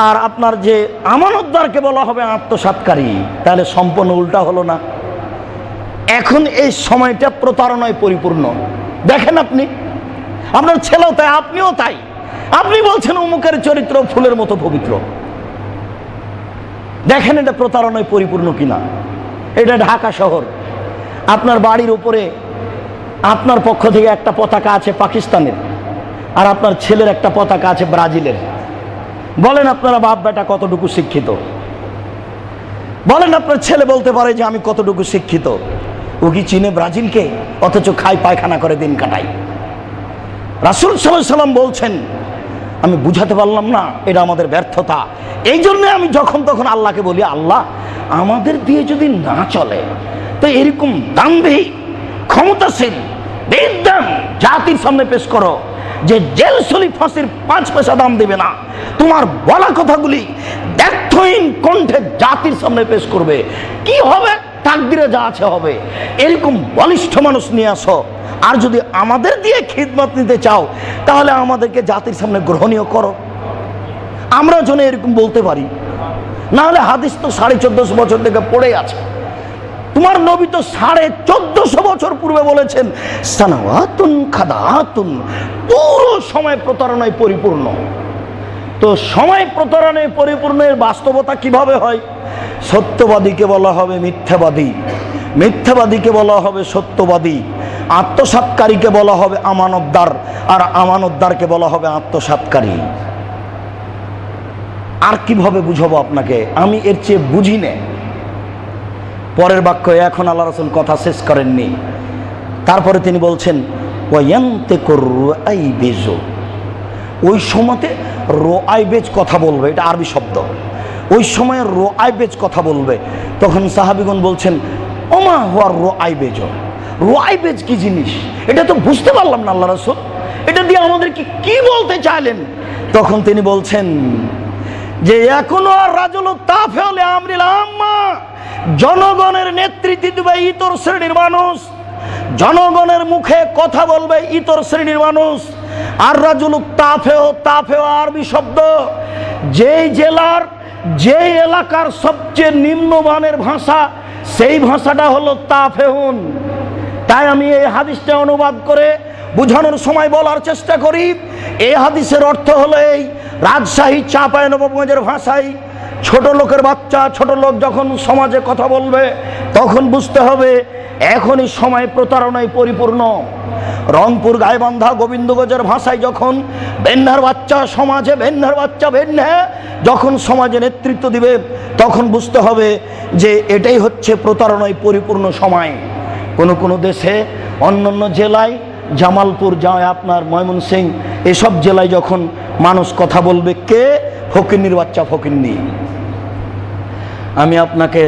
আর আপনার যে আমানতদারকে বলা হবে আত্মসাৎকারী। তাহলে সম্পূর্ণ উল্টা হলো না? এখন এই সময়টা প্রতারণায় পরিপূর্ণ। দেখেন, আপনি, আপনার ছেলেও তাই, আপনিও তাই। আপনি বলছেন অমুকের চরিত্র ফুলের মতো পবিত্র। দেখেন এটা প্রতারণায় পরিপূর্ণ কিনা। এটা ঢাকা শহর, আপনার বাড়ির উপরে আপনার পক্ষ থেকে একটা পতাকা আছে পাকিস্তানের, আর আপনার ছেলের একটা পতাকা আছে ব্রাজিলের। বলেন আপনারা বাপ বেটা কতটুকু শিক্ষিত? বলেন আপনার ছেলে বলতে পারে যে আমি কতটুকু শিক্ষিত? ও কি চিনে ব্রাজিলকে? অথচ খাই পায়খানা করে দিন কাটাই। রাসূল সাল্লাল্লাহু আলাইহি ওয়াসাল্লাম বলছেন, আমি বুঝাতে পারলাম না, এটা আমাদের ব্যর্থতা। এই জন্য আমি যখন তখন আল্লাহকে বলি, আল্লাহ আমাদের দিয়ে যদি না চলে, তো এরকম দাম্ভিক ক্ষমতাশীল বিদ্যান জাতির সামনে পেশ করো যে জেল সলি ফাঁসির 5 পয়সা দাম দেবে না। তোমার বলা কথাগুলি ব্যর্থহীন কণ্ঠে জাতির সামনে পেশ করবে। কি হবে? তাকদিরে যা আছে হবে। এরকম বলিষ্ঠ মানুষ নিয়ে আসো। আর যদি আমাদের দিয়ে খিদমত নিতে চাও, তাহলে আমাদেরকে জাতির সামনে গ্রহণীয় করো। আমরা যেন এরকম বলতে পারি। না হলে হাদিস তো 1450 বছর থেকে পড়ে আছে। তোমার নবী তো 1450 বছর পূর্বে বলেছেন, সানাওয়াতুন খাদাআতুন, পুরো সময় প্রতারণায় পরিপূর্ণ। তো সময় প্রতারণায় পরিপূর্ণের বাস্তবতা কিভাবে হয়? সত্যবাদীকে বলা হবে মিথ্যাবাদী, মিথ্যাবাদীকে বলা হবে সত্যবাদী, আত্মসাৎকারীকে বলা হবে আমানতদার, আর আমানতদারকে বলা হবে আত্মসাৎকারী। আর কিভাবে বুঝাবো আপনাকে, আমি এর চেয়ে বুঝি না। পরের বাক্য, এখন আল্লাহ রাসূল কথা শেষ করেননি, তারপরে তিনি বলছেন ওই সময়তে রোআইবেজ কথা বলবে, এটা আরবি শব্দ, ওই সময় রোআইবেজ কথা বলবে। তখন সাহাবীগণ বলছেন ওমা হুয়া রোআইবেজ, রোআইবেজ কি জিনিস, এটা তো বুঝতে পারলাম না আল্লাহ রাসূল, এটা দিয়ে আমাদেরকে কি বলতে চাইলেন? তখন তিনি বলছেন যে এখনো আর রাজুল তাফেল আমরিল আম্মা, জনগণের নেতৃত্ব দিবে ইতর শ্রেণীর মানুষ, জনগণের মুখে কথা বলবে ইতর শ্রেণীর মানুষ। আর রাজুল তাফেও, তাফেও আরবি শব্দ, যেই জেলার যেই এলাকার সবচেয়ে নিম্নমানের ভাষা, সেই ভাষাটা হলো তাফেহুন। তাই আমি এই হাদিসটা অনুবাদ করে বোঝানোর সময় বলার চেষ্টা করি, এই হাদিসের অর্থ হলো এই, রাজশাহী চাঁপাইনবাবগঞ্জের ভাষায় ছোট লোকের বাচ্চা, ছোট লোক যখন সমাজে কথা বলবে তখন বুঝতে হবে এখনই সময় প্রতারণায় পরিপূর্ণ। রংপুর গাইবান্ধা গোবিন্দগঞ্জের ভাষায় যখন বেন্যার বাচ্চা সমাজে, বেন্যার বাচ্চা বেন্যা যখন সমাজে নেতৃত্ব দিবে তখন বুঝতে হবে যে এটাই হচ্ছে প্রতারণায় পরিপূর্ণ সময়। কোনো কোনো দেশে, অন্য অন্য জেলায়, জামালপুর যায় আপনার ময়মনসিংহ, এসব জেলায় যখন মানুষ কথা বলবে, কে ফকিন্নির বাচ্চা ফকিন্নি। আমি আপনাকে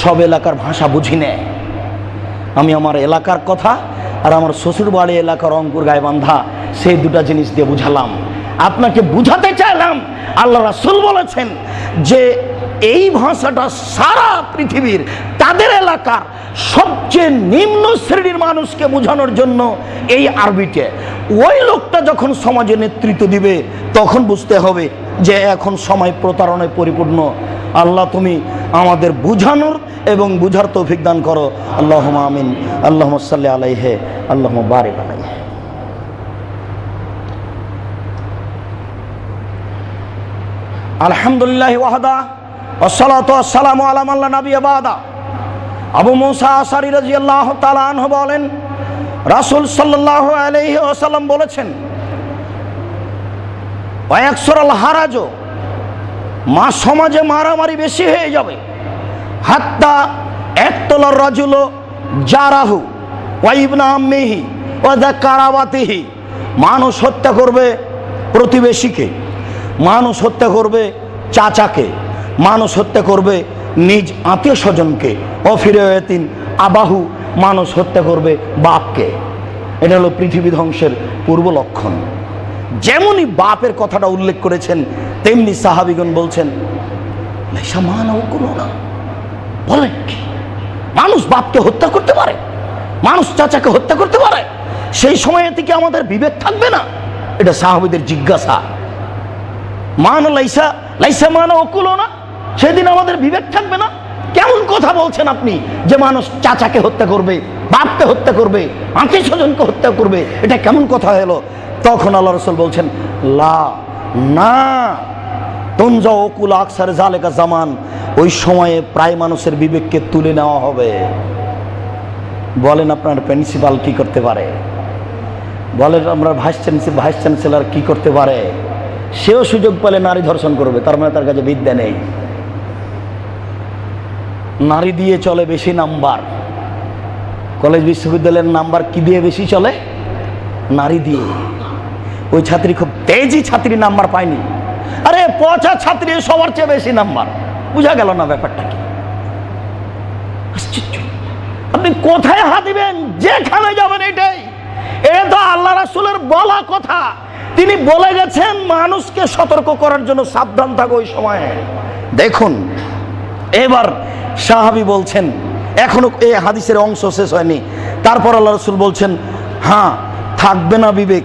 সব এলাকার ভাষা বুঝি না, আমি আমার এলাকার কথা আর আমার শ্বশুরবাড়ি এলাকা রংপুর গাইবান্ধা, সেই দুটা জিনিস দিয়ে বুঝালাম। আপনাকে বুঝাতে চাইলাম আল্লাহ রাসূল বলেছেন যে এই ভাষাটা সারা পৃথিবীর, তাদের এলাকার সবচেয়ে নিম্ন শ্রেণীর মানুষকে বোঝানোর জন্য এই আরবিতে। ওই লোকটা যখন সমাজে নেতৃত্ব দিবে তখন বুঝতে হবে যে এখন সময় প্রতারণায় পরিপূর্ণ। আল্লাহ তুমি আমাদের বুঝানোর এবং বুঝার তৌফিক দান করো। আল্লাহুম্মা আমিন। আল্লাহুম্মা সাল্লি আলাইহি, আল্লাহুম্মা বারিক আলাইহি। আলহামদুলিল্লাহ ওয়াহদা ওয়াসসালাতু ওয়াসসালামু আলা মান লা নাবিয়্যা বাদা। আবু মুসা আশআরী রাদিয়াল্লাহু তাআলা আনহু বলেন, রাসূল সাল্লাল্লাহু আলাইহি ওয়াসাল্লাম বলেছেন, ওয়ায়াকসুরুল হারাজ, মা সমাজে মারামারি বেশি হয়ে যাবে, হাত্তা একতলার রাজুল জারাহু ওয়া ইবনা আম্মিহি ওয়া যা কারাবাতিহি, মানুষ হত্যা করবে প্রতিবেশীকে, মানুষ হত্যা করবে চাচাকে, মানুষ হত্যা করবে নিজ আত্মীয় স্বজনকে, অফিরায়াতিন আবাহু, মানুষ হত্যা করবে বাপকে। এটা হলো পৃথিবী ধ্বংসের পূর্ব লক্ষণ। যেমনই বাপের কথাটা উল্লেখ করেছেন তেমনি সাহাবীগণ বলছেন লাইসা মানাও কোনো না, বলেন কি মানুষ বাপকে হত্যা করতে পারে, মানুষ চাচাকে হত্যা করতে পারে? সেই সময় থেকে আমাদের বিবেক থাকবে না? এটা সাহাবীদের জিজ্ঞাসা। মান লাইসা, লাইসা মানা অকুল না, সেদিন আমাদের বিবেক থাকবে না? কেমন কথা বলছেন আপনি যে মানুষ চাচাকে হত্যা করবে, বাপকে হত্যা করবে, আত্মীয় স্বজনকে হত্যা করবে? এটা কেমন কথা হলো? তখন আল্লাহ রাসূল বলছেন লা, না, তুনজা অকুল আকসার জালেকা জামান, ওই সময়ে প্রায় মানুষের বিবেককে তুলে নেওয়া হবে। বলেন আপনার প্রিন্সিপাল কি করতে পারে? বলেন আমরা ভাইস চ্যান্সেলর কি করতে পারে? সেও সুযোগ পেলে নারী ধর্ষণ করবে, তার মানে তার কাছে বিদ্যা নেই। নারী দিয়ে চলে বেশি নাম্বার। কলেজ বিশ্ববিদ্যালয়ের নাম্বার কি দিয়ে বেশি চলে? নারী দিয়ে। ওই ছাত্রী খুব তেজি ছাত্রী নাম্বার পায়নি, আরে পচা ছাত্রী সবার চেয়ে বেশি নাম্বার। বুঝা গেল না ব্যাপারটা কি? আশ্চর্য। আপনি কোথায় হাত দিবেন, যেখানে যাবেন এটাই। এটা তো আল্লাহ রাসূলের বলা কথা। তিনি বলে গেছেন মানুষকে সতর্ক করার জন্য, সাবধান থাকো ওই সময়ে। দেখুন এবার সাহাবী বলছেন, এখনো এই হাদিসের অংশ শেষ হয়নি। তারপর আল্লাহ রাসূল বলছেন, হ্যাঁ থাকবে না বিবেক,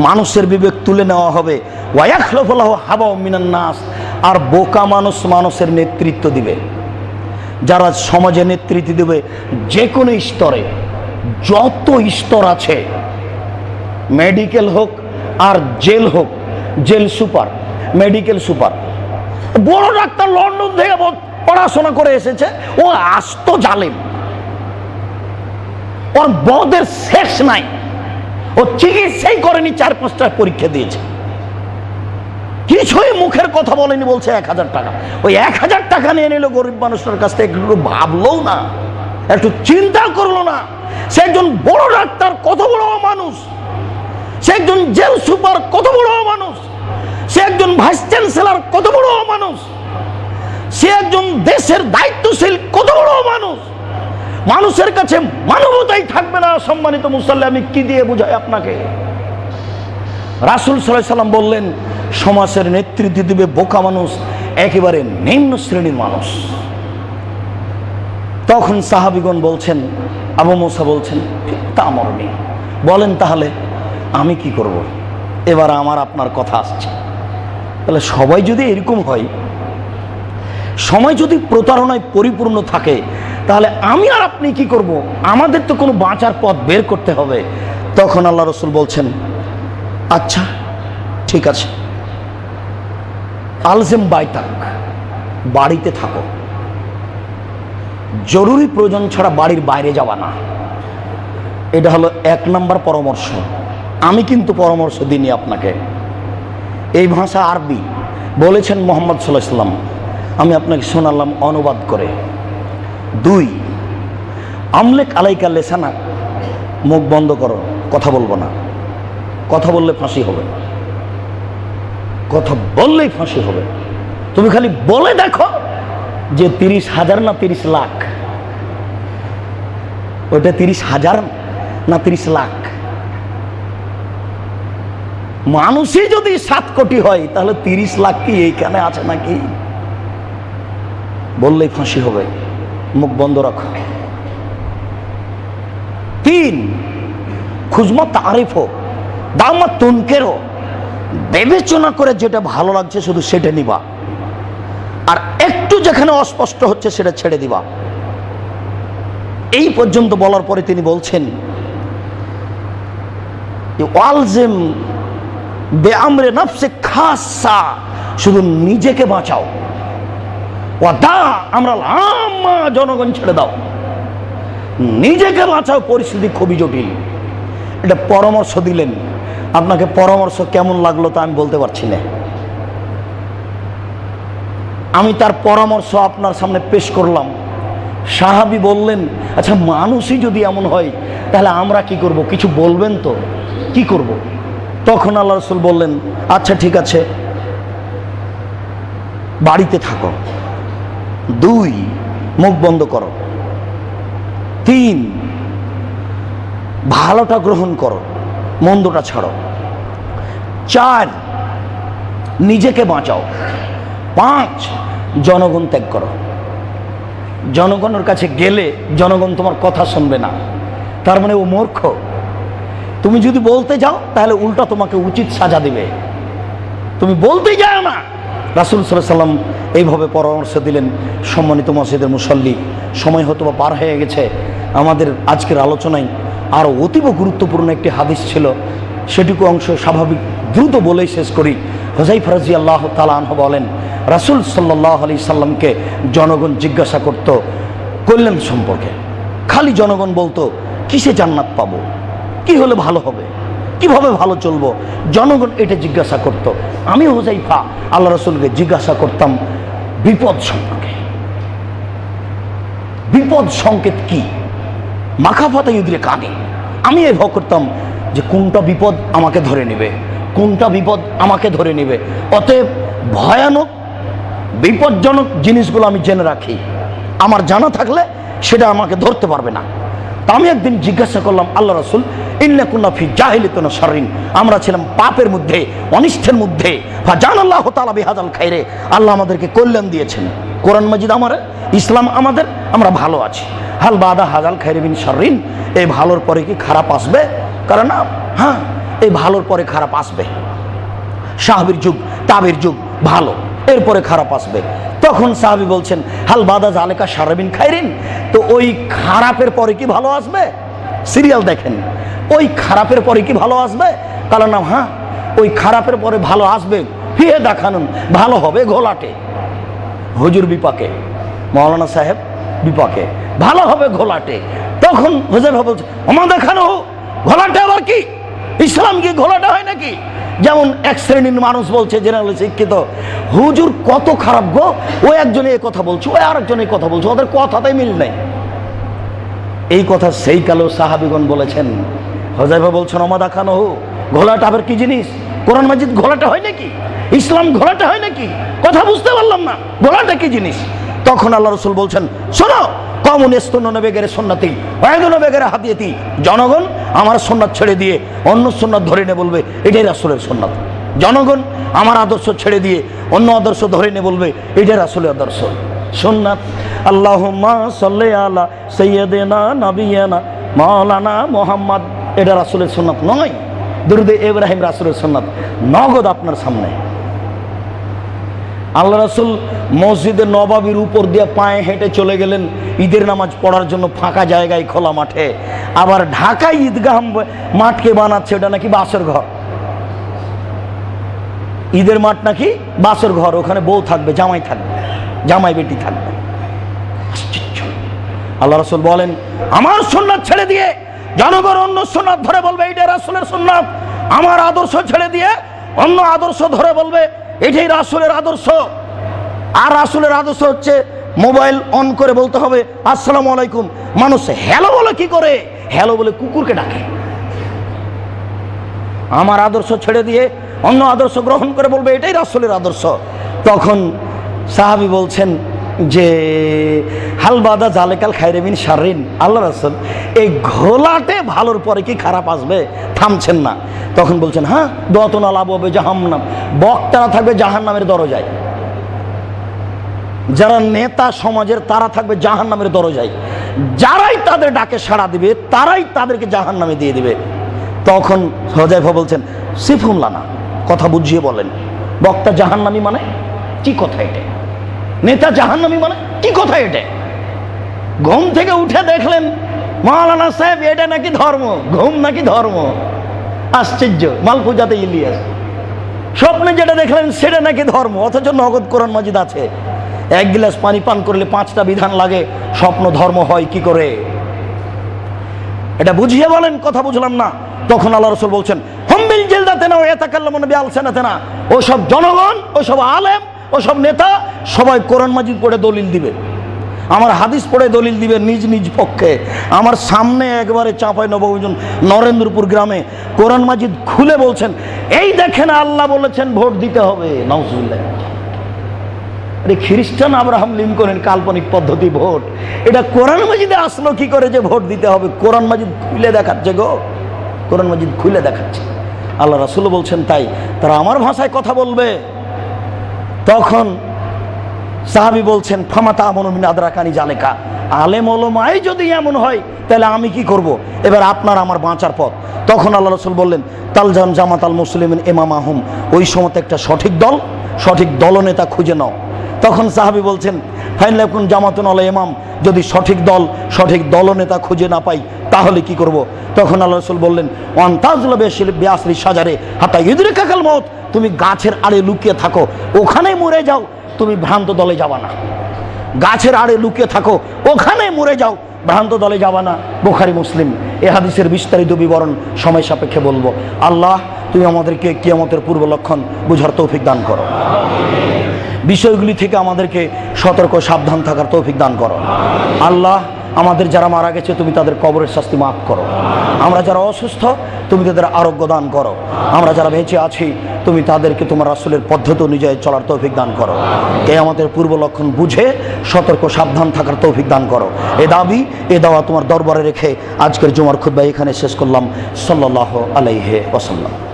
মানুষের বিবেক তুলে নেওয়া হবে। ওয়ায়াখলুফুল্লাহু হাবা মিনান নাস, আর বোকা মানুষ মানুষের নেতৃত্ব দিবে। যারা সমাজে নেতৃত্ব দেবে যে কোনো স্তরে, যত স্তর আছে, মেডিকেল হোক আর জেল হোক, জেল সুপার, মেডিকেল সুপার, বড় ডাক্তার লন্ডন থেকে পড়াশোনা করে এসেছে, ও আস্ত জালেম, ওর বদের শেষ নাই, ও চিকিৎসাই করেনি, 4-5টা পরীক্ষা দিয়েছে, কিছুই মুখের কথা বলেনি, বলছে 1000 টাকা। ওই 1000 টাকা নিয়ে নিল গরিব মানুষের কাছ থেকে, একটু ভাবলো না, একটু চিন্তা করলো না। সে একজন বড় ডাক্তার, কত বড় মানুষ, সে একজন জেল সুপার, কত বড় মানুষ, সে একজন ভাইস চ্যান্সেলর, কত বড় মানুষ, সে একজন দেশের দায়িত্বশীল, কত বড় মানুষ। মানুষের কাছে মানবতাই থাকবে না। সম্মানিত মুসল্লি, আমি কি দিয়ে বুঝাই আপনাকে? রাসূল সাল্লাল্লাহু আলাইহি সাল্লাম বললেন, সমাজের নেতৃত্ব দিবে বোকা মানুষ, একেবারে নিম্ন শ্রেণীর মানুষ। তখন সাহাবীগণ বলছেন, আবু মুসা বলছেন, তা মরনি, বলেন তাহলে আমি কি করব? এবার আমার আপনার কথা আসছে। তাহলে সবাই যদি এরকম হয়, সময় যদি প্রতারণায় পরিপূর্ণ থাকে, তাহলে আমি আর আপনি কি করব? আমাদের তো কোনো বাঁচার পথ বের করতে হবে। তখন আল্লাহ রাসূল বলছেন, আচ্ছা ঠিক আছে, আলজেম বাইতাক, বাড়িতে থাকো, জরুরি প্রয়োজন ছাড়া বাড়ির বাইরে যাওয়া না। এটা হলো 1 নম্বর পরামর্শ। আমি কিন্তু পরামর্শ দিইনি আপনাকে, এই ভাষা আরবি, বলেছেন মুহাম্মদ সাল্লাল্লাহু আলাইহি ওয়াসাল্লাম, আমি আপনাকে শোনালাম অনুবাদ করে। 2, আমলেক আলাইকা লেসানাক, মুখ বন্ধ করো, কথা বলবো না, কথা বললে ফাঁসি হবে, কথা বললেই ফাঁসি হবে। তুমি খালি বলে দেখো যে 30,000 না 30 লাখ, ওইটা 30,000 না 30 লাখ। মানুষই যদি 7 কোটি হয়, তাহলে 30 লাখ কি এইখানে আছে নাকি? বললেই ফাঁসি হবে, মুখ বন্ধ রাখো। 3, খুজমা তারিফ দামা তুনকেরও, বিবেচনা করে যেটা ভালো লাগছে শুধু সেটা নিবা, আর একটু যেখানে অস্পষ্ট হচ্ছে সেটা ছেড়ে দিবা। এই পর্যন্ত বলার পরে তিনি বলছেন, ওয়ালজিম বেআমরে নফসে খাসা, শুধু নিজেকে বাঁচাও, ওয়াদা আমরা আম্মা, জনগণ ছেড়ে দাও, নিজেকে বাঁচাও, পরিস্থিতি খুবই জটিল। এটা পরামর্শ দিলেন। আপনাকে পরামর্শ কেমন লাগলো তা আমি বলতে পারছি না। আমি তার পরামর্শ আপনার সামনে পেশ করলাম। সাহাবী বললেন, আচ্ছা মানুষই যদি এমন হয়, তাহলে আমরা কি করব? কিছু বলবেন তো, কি করব? তখন আল্লাহ রাসূল বললেন, আচ্ছা ঠিক আছে, বাড়িতে থাকো। 2, মুখ বন্ধ করো। 3, ভালোটা গ্রহণ করো, মন্দটা ছাড়ো। 4, নিজেকে বাঁচাও। 5, জনগণ ত্যাগ করো। জনগণের কাছে গেলে জনগণ তোমার কথা শুনবে না, তার মানে ও মূর্খ। তুমি যদি বলতে যাও, তাহলে উল্টা তোমাকে উচিত সাজা দিবে। তুমি বলতেই যাও না। রাসূল সাল্লাল্লাহু আলাইহি সাল্লাম এইভাবে পরামর্শ দিলেন। সম্মানিত মসজিদের মুসল্লি, সময় হয়তো পার হয়ে গেছে। আমাদের আজকের আলোচনায় আরও অতীব গুরুত্বপূর্ণ একটি হাদিস ছিল, সেটুকু অংশ স্বাভাবিক দ্রুত বলেই শেষ করি। হুযায়ফা রাদিয়াল্লাহু তাআলা আনহু বলেন, রাসূল সাল্লাল্লাহু আলাইহি সাল্লামকে জনগণ জিজ্ঞাসা করত কল্যাণ সম্পর্কে। খালি জনগণ বলতো, কিসে জান্নাত পাবো, কি হলে ভালো হবে, কিভাবে ভালো চলবো, জনগণ এটা জিজ্ঞাসা করত। আমি হুযায়ফা আল্লাহ রাসূলকে জিজ্ঞাসা করতাম বিপদ সম্পর্কে। বিপদ সংকেত কি? মাখাফাতা ইউদ্রে কানে। আমি এই ভয় করতাম যে কোনটা বিপদ আমাকে ধরে নেবে, কোনটা বিপদ আমাকে ধরে নেবে। অতএব ভয়ানক বিপজ্জনক জিনিসগুলো আমি জেনে রাখি, আমার জানা থাকলে সেটা আমাকে ধরতে পারবে না। তা আমি একদিন জিজ্ঞাসা করলাম, আল্লাহ রাসূল, ইন্না কুন্না ফি জাহিলিয়াতিন শাররিন, আমরা ছিলাম পাপের মধ্যে, অনিষ্টের মধ্যে। ফাজানাল্লাহু তাআলা বিহাযাল খাইরে, আল্লাহ আমাদেরকে কল্যাণ দিয়েছেন। কোরআন মাজিদ আমার, ইসলাম আমাদের, আমরা ভালো আছি। হাল বাদা হাজাল খাইরে বিন শাররিন, এই ভালোর পরে কি খারাপ আসবে? কারণ হ্যাঁ, এই ভালোর পরে খারাপ আসবে। সাহাবীর যুগ, তাবির যুগ ভালো, এরপরে খারাপ আসবে। তখন সাহাবী বলছেন, হাল বাদা জালেকা শাররিন খাইরিন, তো ওই খারাপের পরে কি ভালো আসবে? সিরিয়াল দেখেন, ওই খারাপের পরে কি ভালো আসবে? কারণ হ্যাঁ, ওই খারাপের পরে ভালো আসবে। ফিহে দেখানুন, ভালো হবে ঘোলাটে। হুজুর বিপাকে মাওলানা সাহেব বিপাকে, ভালো হবে ঘোলাটে। তখন হুযায়ফা বলছে, ওমা দেখানো ঘোলাটে আবার কি? ইসলাম কি ঘোলাটে হয় নাকি? যেমন এক শ্রেণীর মানুষ বলছে, জেনারেল শিক্ষিত, হুজুর কত খারাপ গো, ও একজনে এই কথা বলছে, ও আরেকজনে এই কথা বলছে, ওদের কথাতেই মিল নেই। এই কথা সেই কালেও সাহাবিগণ বলেছেন। হুযায়ফা বলছেন, ওমা দেখানো ঘোলাটা আবার কি জিনিস? কোরআন মাজিদ ঘোলাটা হয় নাকি? ইসলাম ঘোলাটা হয় নাকি? কথা বুঝতে পারলাম না, ঘোলাটা কি জিনিস? তখন আল্লাহ রাসূল বলছেন, শোনো, কওমুন ইসতুন্না বিগাইরি সুন্নতি ওয়া ইয়াদুনু বিগাইরি হাদিয়াতি, জনগণ আমার সুন্নাত ছেড়ে দিয়ে অন্য সুন্নাত ধরে নিয়ে বলবে এটাই রাসূলের সুন্নাত। জনগণ আমার আদর্শ ছেড়ে দিয়ে অন্য আদর্শ ধরে নিয়ে বলবে এটাই রাসূলের আদর্শ সুন্নাত। আল্লাহুম্মা সাল্লি আলা সাইয়্যিদিনা নাবিয়িনা মাওলানা মুহাম্মদ, এটা রাসূলের সুন্নাত নয়। দুরূদে ইব্রাহিম রাসূলের সুন্নাত, নগদ আপনার সামনে। আল্লাহ রাসূল মসজিদে নববীর উপর দিয়ে পায়ে হেঁটে চলে গেলেন ঈদের নামাজ পড়ার জন্য ফাঁকা জায়গায়, খোলা মাঠে। আবার ঢাকায় ঈদগাহ মাঠকে বানাচ্ছে ওটা নাকি বাসর ঘর। ঈদের মাঠ নাকি বাসর ঘর, ওখানে বউ থাকবে, জামাই থাকবে, জামাই বেটি থাকবে। আল্লাহ রাসূল বলেন, আমার সুন্নাত ছেড়ে দিয়ে জনগণ অন্য সুন্নাত ধরে বলবে এটা রাসূলের সুন্নাত। আমার আদর্শ ছেড়ে দিয়ে অন্য আদর্শ ধরে বলবে এটাই রাসূলের আদর্শ। আর রাসূলের আদর্শ হচ্ছে মোবাইল অন করে বলতে হবে আসসালামু আলাইকুম। মানুষ হ্যালো বলে কি করে? হ্যালো বলে কুকুরকে ডাকে। আমার আদর্শ ছেড়ে দিয়ে অন্য আদর্শ গ্রহণ করে বলবে এটাই রাসূলের আদর্শ। তখন সাহাবী বলছেন যে হাল বাদা জালেকাল খায়রে মিন শাররিন, আল্লাহ রাসূল এই ঘোলাটে ভালোর পরে কি খারাপ আসবে? থামছেন না। তখন বলছেন, হ্যাঁ, দুআতুন আলা আবওয়াবি জাহান্নাম, বক্তারা থাকবে জাহান্নামের দরজায়, যারা নেতা সমাজের তারা থাকবে জাহান্নামের দরজায়, যারাই তাদের ডাকে সাড়া দিবে তারাই তাদেরকে জাহান্নামে দিয়ে দিবে। তখন হুযায়ফা বলছেন, সিফুম লানা, কথা বুঝিয়ে বলেন, বক্তা জাহান্নামী মানে কি কথা এটা? নেতা জাহান্নামী মানে কি কথা এটা? ঘুম থেকে উঠে দেখলেন মাওলানা সাহেব এটা নাকি ধর্ম, ঘুম নাকি ধর্ম। আশ্চর্য, মালফুজাতে ইলিয়াস, স্বপ্নে যেটা দেখলেন সেটা নাকি ধর্ম, অথচ নগদ কোরআন মাজিদ আছে। এক গ্লাস পানি পান করলে 5টা বিধান লাগে, স্বপ্ন ধর্ম হয় কি করে? এটা বুঝিয়ে বলেন, কথা বুঝলাম না। তখন আল্লাহ রাসূল বলছেন, হুমবিল জিলদাতিনা ওয়া ইয়াতাকাল্লামুনা বিআলসানাতিনা, ও সব জনগণ, ও সব আলেম, ও সব নেতা সবাই কোরআন মাজিদ পড়ে দলিল দিবে, আমার হাদিস পড়ে দলিল দিবে নিজ নিজ পক্ষে। আমার সামনে একবারে চাঁপাইনবাবগঞ্জ নরেন্দ্রপুর গ্রামে কোরআন মাজিদ খুলে বলছেন, এই দেখেন আল্লাহ বলেছেন ভোট দিতে হবে। নাউজুবিল্লাহ। আরে খ্রিস্টান আব্রাহাম লিঙ্কনের কাল্পনিক পদ্ধতি ভোট, এটা কোরআন মাজিদে আসলো কি করে যে ভোট দিতে হবে? কোরআন মাজিদ খুলে দেখাচ্ছে গো, কোরআন মাজিদ খুলে দেখাচ্ছে। আল্লাহ রাসূল বলছেন তাই তারা আমার ভাষায় কথা বলবে। তখন সাহাবী বলছেন, ফামাতা আমনু মিন আদরাকানি জালেকা, আলেম ওলামাই যদি এমন হয় তাহলে আমি কি করব? এবার আপনার আমার বাঁচার পথ। তখন আল্লাহ রাসূল বললেন, তালজাম জামাত আল মুসলিমিন ইমামাহুম, ওই সময় একটা সঠিক দল, সঠিক দলনেতা খুঁজে নাও। তখন সাহাবী বলছেন, ফাইন লাকুন জামাতুন আলা ইমাম, যদি সঠিক দল, সঠিক দলনেতা খুঁজে না পাই তাহলে কি করব? তখন আল্লাহ রাসূল বললেন, ওয়ান তাজলা বিআসরি শাজারে হাত্তা ইউদরিকাল মাউত, তুমি গাছের আড়ে লুকিয়ে থাকো, ওখানেই মরে যাও, তুমি ভ্রান্ত দলে যাবা না। গাছের আড়ে লুকিয়ে থাকো, ওখানে মরে যাও, ভ্রান্ত দলে যাবা না। বুখারী মুসলিম। এ হাদিসের বিস্তারিত বিবরণ সময় সাপেক্ষে বলবো। আল্লাহ তুমি আমাদেরকে কিয়ামতের পূর্ব লক্ষণ বুঝার তৌফিক দান করো, বিষয়গুলি থেকে আমাদেরকে সতর্ক সাবধান থাকার তৌফিক দান করো। আল্লাহ আমাদের যারা মারা গেছে তুমি তাদের কবরের শাস্তি মাফ করো। আমরা যারা অসুস্থ তুমি তাদের আরোগ্য দান করো। আমরা যারা বেঁচে আছি তুমি তাদেরকে তোমার রাসূলের পদ্ধতি অনুযায়ী চলার তৌফিক দান করো। কিয়ামতের পূর্ব লক্ষণ বুঝে সতর্ক সাবধান থাকার তৌফিক দান করো। এ দাবি, এ দাওয়া তোমার দরবারে রেখে আজকের জুমার খুতবা এখানে শেষ করলাম। সাল্লাল্লাহু আলাইহি ওয়াসাল্লাম।